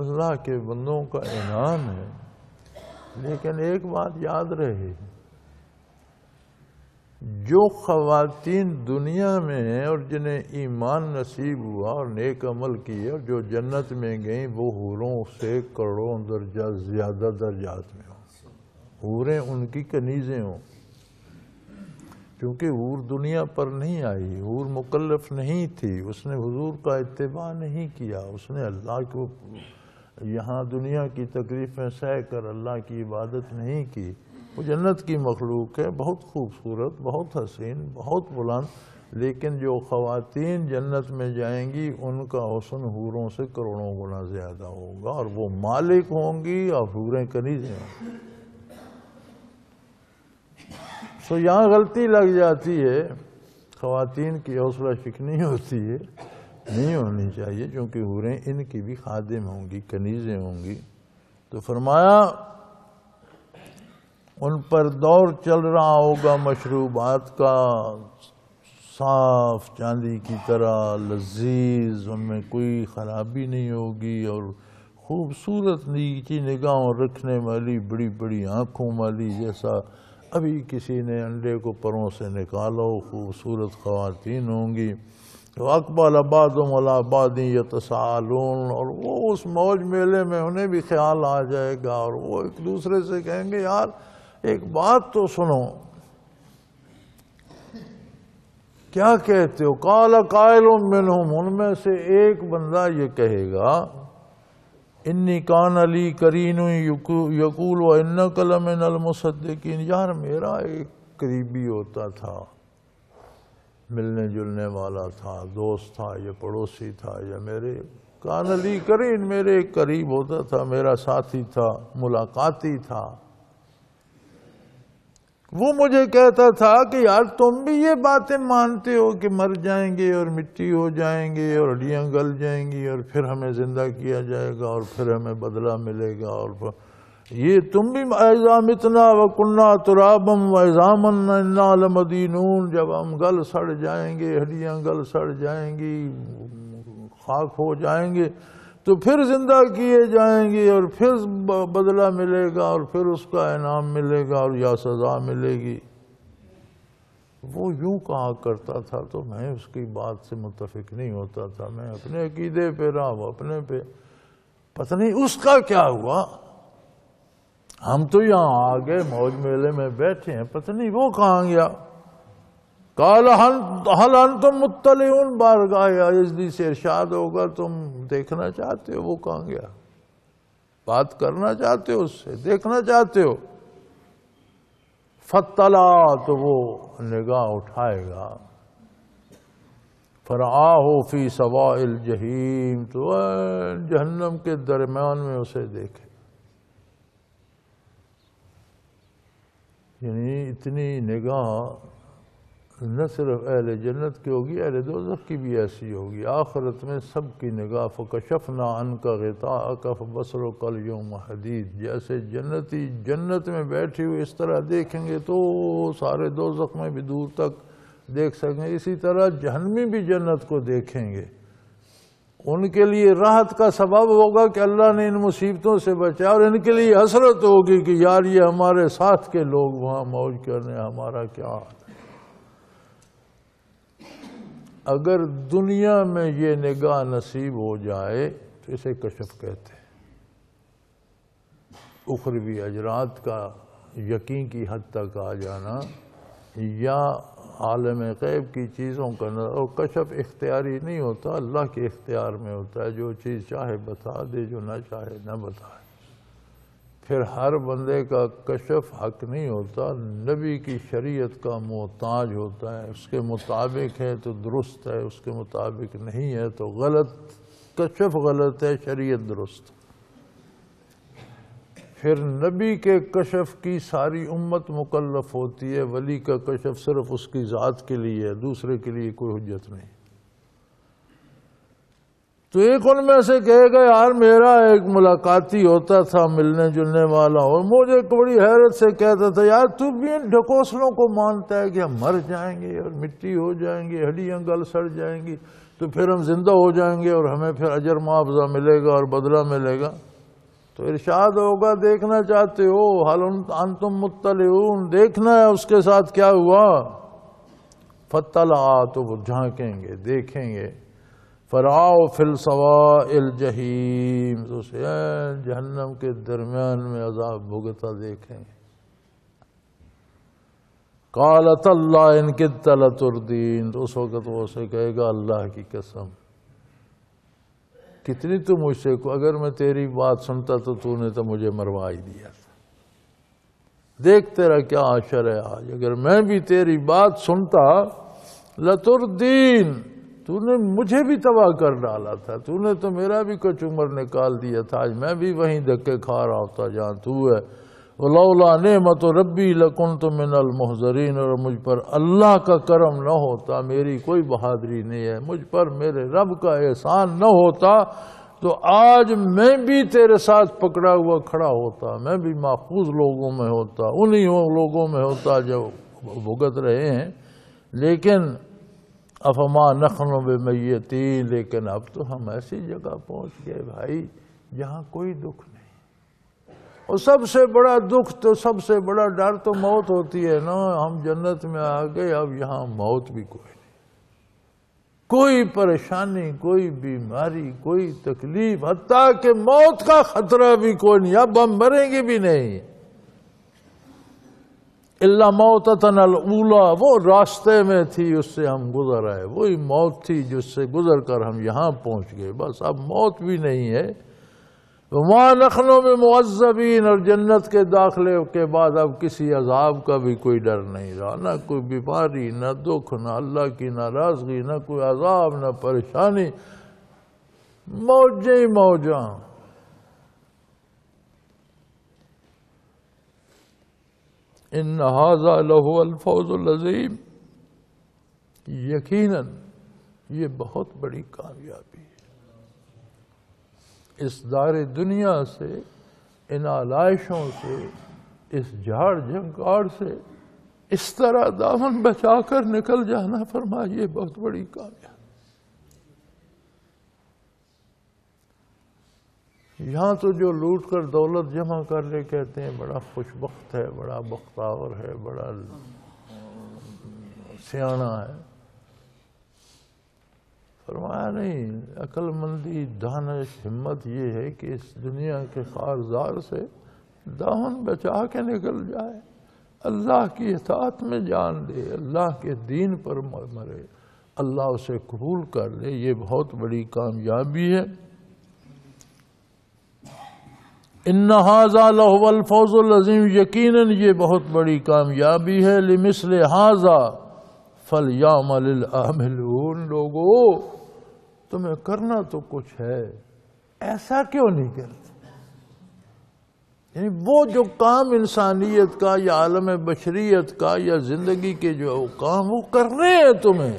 اللہ کے بندوں کا انعام ہے. لیکن ایک بات یاد رہے، جو خواتین دنیا میں ہیں اور جنہیں ایمان نصیب ہوا اور نیک عمل کیے اور جو جنت میں گئیں، وہ حوروں سے کروڑوں درجہ زیادہ درجات میں ہوں. حوریں ان کی کنیزیں ہوں، کیونکہ حور دنیا پر نہیں آئی، حور مکلف نہیں تھی، اس نے حضور کا اتباع نہیں کیا، اس نے اللہ کو یہاں دنیا کی تکلیفیں سہ کر اللہ کی عبادت نہیں کی. وہ جنت کی مخلوق ہے، بہت خوبصورت، بہت حسین، بہت بلند. لیکن جو خواتین جنت میں جائیں گی ان کا حسن حوروں سے کروڑوں گنا زیادہ ہوگا، اور وہ مالک ہوں گی اور حوریں کنیزیں ہوں گی. تو یہاں غلطی لگ جاتی ہے، خواتین کی حوصلہ شکنی ہوتی ہے، نہیں ہونی چاہیے، کیونکہ حوریں ان کی بھی خادم ہوں گی، کنیزیں ہوں گی. تو فرمایا ان پر دور چل رہا ہوگا مشروبات کا، صاف چاندی کی طرح لذیذ، ان میں کوئی خرابی نہیں ہوگی، اور خوبصورت نیچی نگاہوں رکھنے والی، بڑی بڑی آنکھوں والی، جیسا ابھی کسی نے انڈے کو پروں سے نکالو، خوبصورت خواتین ہوں گی. اقبال بعضهم علی بعض یتساءلون، اور وہ اس موج میلے میں انہیں بھی خیال آ جائے گا، اور وہ ایک دوسرے سے کہیں گے یار ایک بات تو سنو، کیا کہتے ہو؟ قال قائل منہم، ان میں سے ایک بندہ یہ کہے گا انی کان لی قرین یقول وانک لمن المصدقین، یار میرا ایک قریبی ہوتا تھا، ملنے جلنے والا تھا، دوست تھا یا پڑوسی تھا، یا میرے کان لی قرین، میرے قریب ہوتا تھا، میرا ساتھی تھا، ملاقاتی تھا. وہ مجھے کہتا تھا کہ یار تم بھی یہ باتیں مانتے ہو کہ مر جائیں گے اور مٹی ہو جائیں گے اور ہڈیاں گل جائیں گی اور پھر ہمیں زندہ کیا جائے گا اور پھر ہمیں بدلہ ملے گا، اور یہ تم بھی اذا متنا وکنا ترابا وعظاما انا لمدینون، جب ہم گل سڑ جائیں گے، ہڈیاں گل سڑ جائیں گی، خاک ہو جائیں گے، تو پھر زندہ کیے جائیں گے اور پھر بدلہ ملے گا اور پھر اس کا انعام ملے گا اور یا سزا ملے گی. وہ یوں کہا کرتا تھا تو میں اس کی بات سے متفق نہیں ہوتا تھا، میں اپنے عقیدے پہ رہا، وہ اپنے پہ. پتہ نہیں اس کا کیا ہوا، ہم تو یہاں آ گئے موج میلے میں بیٹھے ہیں، پتہ نہیں وہ کہاں گیا. قال هل انتم مطلعون، بارگاہ یزدی سے ارشاد ہوگا تم دیکھنا چاہتے ہو وہ کہاں گیا، بات کرنا چاہتے ہو اس سے، دیکھنا چاہتے ہو. فطلع، تو وہ نگاہ اٹھائے گا، فرآہ فی سواء الجحیم، تو جہنم کے درمیان میں اسے دیکھے. یعنی اتنی نگاہ نہ صرف اہل جنت کی ہوگی، اہل دوزخ کی بھی ایسی ہوگی. آخرت میں سب کی نگاہ فکشفنا عنک غطاءک فبصرک اليوم حدید، جیسے جنتی جنت میں بیٹھی ہوئی اس طرح دیکھیں گے تو سارے دوزخ میں بھی دور تک دیکھ سکیں گے، اسی طرح جہنمی بھی جنت کو دیکھیں گے. ان کے لیے راحت کا سبب ہوگا کہ اللہ نے ان مصیبتوں سے بچایا، اور ان کے لیے حسرت ہوگی کہ یار یہ ہمارے ساتھ کے لوگ وہاں موج کرنے، ہمارا کیا حال. اگر دنیا میں یہ نگاہ نصیب ہو جائے تو اسے کشف کہتے ہیں. اخروی اجرات کا یقین کی حد تک آ جانا یا عالم غیب کی چیزوں کا نظر. اور کشف اختیاری نہیں ہوتا، اللہ کے اختیار میں ہوتا ہے، جو چیز چاہے بتا دے، جو نہ چاہے نہ بتائے. پھر ہر بندے کا کشف حق نہیں ہوتا، نبی کی شریعت کا محتاج ہوتا ہے. اس کے مطابق ہے تو درست ہے، اس کے مطابق نہیں ہے تو غلط. کشف غلط ہے، شریعت درست. پھر نبی کے کشف کی ساری امت مکلف ہوتی ہے، ولی کا کشف صرف اس کی ذات کے لیے ہے، دوسرے کے لیے کوئی حجت نہیں. تو ایک ان میں سے کہے گا یار میرا ایک ملاقاتی ہوتا تھا ملنے جلنے والا، اور مجھے بڑی حیرت سے کہتا تھا یار تو بھی ان ڈھکوسلوں کو مانتا ہے کہ ہم مر جائیں گے اور مٹی ہو جائیں گے، ہڈیاں گل سڑ جائیں گی، تو پھر ہم زندہ ہو جائیں گے اور ہمیں پھر اجر معاوضہ ملے گا اور بدلہ ملے گا؟ تو ارشاد ہوگا دیکھنا چاہتے ہو حل انتم مطلعون، دیکھنا ہے اس کے ساتھ کیا ہوا؟ فطلع، تو وہ جھانکیں گے دیکھیں گے، فرآؤ فی السواء الجحیم، تو اسے جہنم کے درمیان میں عذاب بھگتا دیکھیں گے۔ قال تاللہ ان کدت لتردین، تو اس وقت وہ اسے کہے گا اللہ کی قسم کتنی تو مجھ سے کو، اگر میں تیری بات سنتا تو نے تو مجھے مروا ہی دیا تھا۔ دیکھ تیرا کیا عاشر ہے آج، اگر میں بھی تیری بات سنتا لتردین، تو نے مجھے بھی تباہ کر ڈالا تھا، تو نے تو میرا بھی کچھ عمر نکال دیا تھا، آج میں بھی وہیں دھکے کھا رہا ہوتا جہاں تو ہے۔ وَلَوْلَا نِعْمَةُ رَبِّي لَكُنْتُ مِنَ الْمُحْضَرِينَ، اور مجھ پر اللہ کا کرم نہ ہوتا، میری کوئی بہادری نہیں ہے، مجھ پر میرے رب کا احسان نہ ہوتا تو آج میں بھی تیرے ساتھ پکڑا ہوا کھڑا ہوتا، میں بھی محفوظ لوگوں میں ہوتا، انہی لوگوں میں ہوتا جو بھگت رہے ہیں۔ لیکن افما نحن بمیتین، لیکن اب تو ہم ایسی جگہ پہنچ گئے بھائی جہاں کوئی دکھ نہیں، اور سب سے بڑا دکھ تو سب سے بڑا ڈر تو موت ہوتی ہے نا۔ ہم جنت میں آ گئے، اب یہاں موت بھی کوئی نہیں، کوئی پریشانی، کوئی بیماری، کوئی تکلیف، حتیٰ کہ موت کا خطرہ بھی کوئی نہیں، اب ہم مریں گے بھی نہیں۔ الا موتتنا الاولی، وہ راستے میں تھی اس سے ہم گزر آئے، وہی موت تھی جس سے گزر کر ہم یہاں پہنچ گئے، بس اب موت بھی نہیں ہے۔ وما نحن بمعذبین، اور جنت کے داخلے کے بعد اب کسی عذاب کا بھی کوئی ڈر نہیں رہا، نہ کوئی بیماری، نہ دکھ، نہ اللہ کی ناراضگی، نہ کوئی عذاب، نہ پریشانی، موجیں ہی موجاں۔ ان ھذا لہو الفوز العظیم، یقیناً یہ بہت بڑی کامیابی ہے۔ اس دار دنیا سے، ان آلائشوں سے، اس جھاڑ جھنکار سے اس طرح دامن بچا کر نکل جانا، فرمایا یہ بہت بڑی کامیابی۔ یہاں تو جو لوٹ کر دولت جمع کر لے کہتے ہیں بڑا خوش بخت ہے، بڑا بختور ہے، بڑا سیانا ہے۔ فرمایا نہیں، عقل مندی، دانش، ہمت یہ ہے کہ اس دنیا کے خارزار سے دامن بچا کے نکل جائے، اللہ کی اطاعت میں جان دے، اللہ کے دین پر مرے، اللہ اسے قبول کر لے، یہ بہت بڑی کامیابی ہے۔ ان ھذا لہو الفوز العظیم، یقیناً یہ بہت بڑی کامیابی ہے۔ لمثل ھذا فلیعمل العاملون، لوگو تمہیں کرنا تو کچھ ہے، ایسا کیوں نہیں کرتے؟ یعنی وہ جو کام انسانیت کا یا عالم بشریت کا یا زندگی کے جو کام وہ کرنے ہیں، تمہیں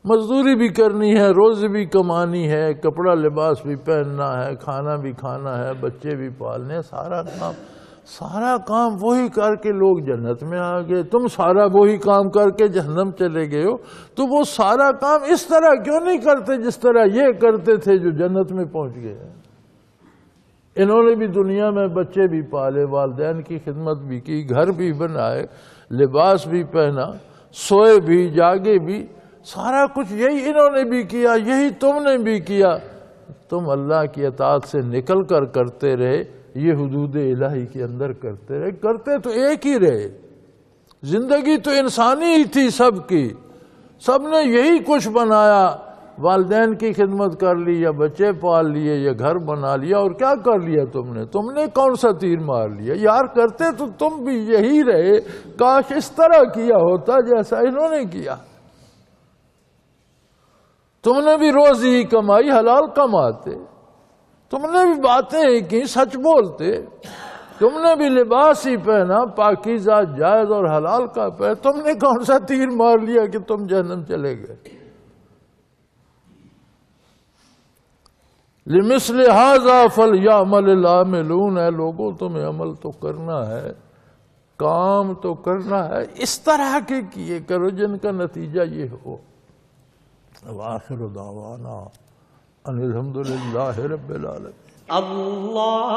مزدوری بھی کرنی ہے، روزی بھی کمانی ہے، کپڑا لباس بھی پہننا ہے، کھانا بھی کھانا ہے، بچے بھی پالنے، سارا کام وہی کر کے لوگ جنت میں آ گئے، تم سارا وہی کام کر کے جہنم چلے گئے ہو، تو وہ سارا کام اس طرح کیوں نہیں کرتے جس طرح یہ کرتے تھے جو جنت میں پہنچ گئے؟ انہوں نے بھی دنیا میں بچے بھی پالے، والدین کی خدمت بھی کی، گھر بھی بنائے، لباس بھی پہنا، سوئے بھی، جاگے بھی، سارا کچھ یہی انہوں نے بھی کیا، یہی تم نے بھی کیا۔ تم اللہ کی اطاعت سے نکل کر کرتے رہے، یہ حدود الہی کے اندر کرتے رہے، کرتے تو ایک ہی رہے، زندگی تو انسانی ہی تھی سب کی، سب نے یہی کچھ بنایا، والدین کی خدمت کر لی یا بچے پال لیے یا گھر بنا لیا، اور کیا کر لیا تم نے کون سا تیر مار لیا؟ یار کرتے تو تم بھی یہی رہے، کاش اس طرح کیا ہوتا جیسا انہوں نے کیا۔ تم نے بھی روزی ہی کمائی، حلال کماتے، تم نے بھی باتیں کی، سچ بولتے، تم نے بھی لباس ہی پہنا، پاکیزہ، جائز اور حلال کا پہنا، تم نے کون سا تیر مار لیا کہ تم جہنم چلے گئے؟ لمثل ھذا فلیعمل العاملون، ہے لوگوں تمہیں عمل تو کرنا ہے، کام تو کرنا ہے، اس طرح کے کیے کرو جن کا نتیجہ یہ ہو۔ وآخر دعوانا ان الحمدللہ رب العالمین۔ اللہ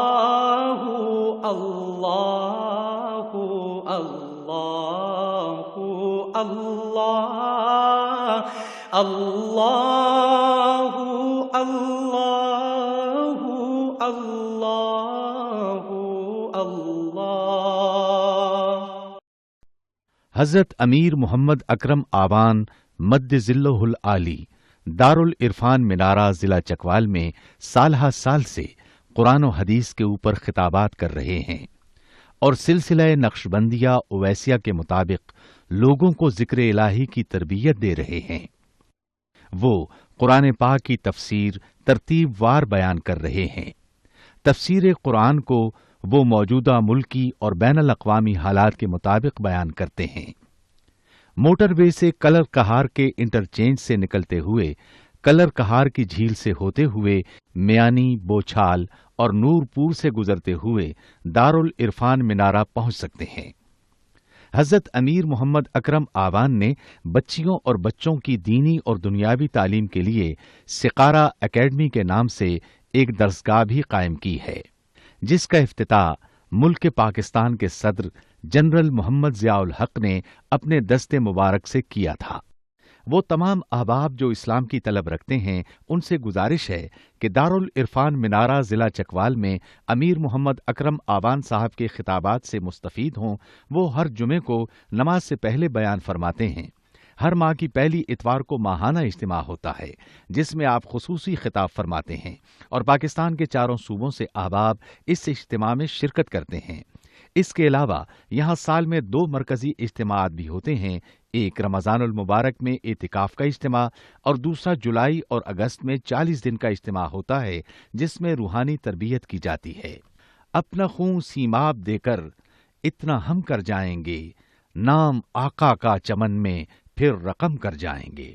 اللہ اللہ اللہ اللہ اللہ اللہ اللہ۔ حضرت امیر محمد اکرم آوان مد ظلہ العالی دارالعرفان منارہ ضلع چکوال میں سالہ سال سے قرآن و حدیث کے اوپر خطابات کر رہے ہیں اور سلسلہ نقشبندیہ اویسیہ کے مطابق لوگوں کو ذکر الہی کی تربیت دے رہے ہیں۔ وہ قرآن پاک کی تفسیر ترتیب وار بیان کر رہے ہیں۔ تفسیر قرآن کو وہ موجودہ ملکی اور بین الاقوامی حالات کے مطابق بیان کرتے ہیں۔ موٹر وے سے کلر کہار کے انٹرچینج سے نکلتے ہوئے کلر کہار کی جھیل سے ہوتے ہوئے میانی، بوچھال اور نورپور سے گزرتے ہوئے دارالعرفان منارہ پہنچ سکتے ہیں۔ حضرت امیر محمد اکرم آوان نے بچیوں اور بچوں کی دینی اور دنیاوی تعلیم کے لیے سقارہ اکیڈمی کے نام سے ایک درسگاہ بھی قائم کی ہے، جس کا افتتاح ملک پاکستان کے صدر جنرل محمد ضیاء الحق نے اپنے دست مبارک سے کیا تھا۔ وہ تمام احباب جو اسلام کی طلب رکھتے ہیں ان سے گزارش ہے کہ دارالعرفان منارہ ضلع چکوال میں امیر محمد اکرم آوان صاحب کے خطابات سے مستفید ہوں۔ وہ ہر جمعے کو نماز سے پہلے بیان فرماتے ہیں۔ ہر ماہ کی پہلی اتوار کو ماہانہ اجتماع ہوتا ہے جس میں آپ خصوصی خطاب فرماتے ہیں اور پاکستان کے چاروں صوبوں سے احباب اس اجتماع میں شرکت کرتے ہیں۔ اس کے علاوہ یہاں سال میں 2 مرکزی اجتماعات بھی ہوتے ہیں، ایک رمضان المبارک میں اعتکاف کا اجتماع اور دوسرا جولائی اور اگست میں 40 دن کا اجتماع ہوتا ہے جس میں روحانی تربیت کی جاتی ہے۔ اپنا خون سیماب دے کر اتنا ہم کر جائیں گے، نام آقا کا چمن میں پھر رقم کر جائیں گے۔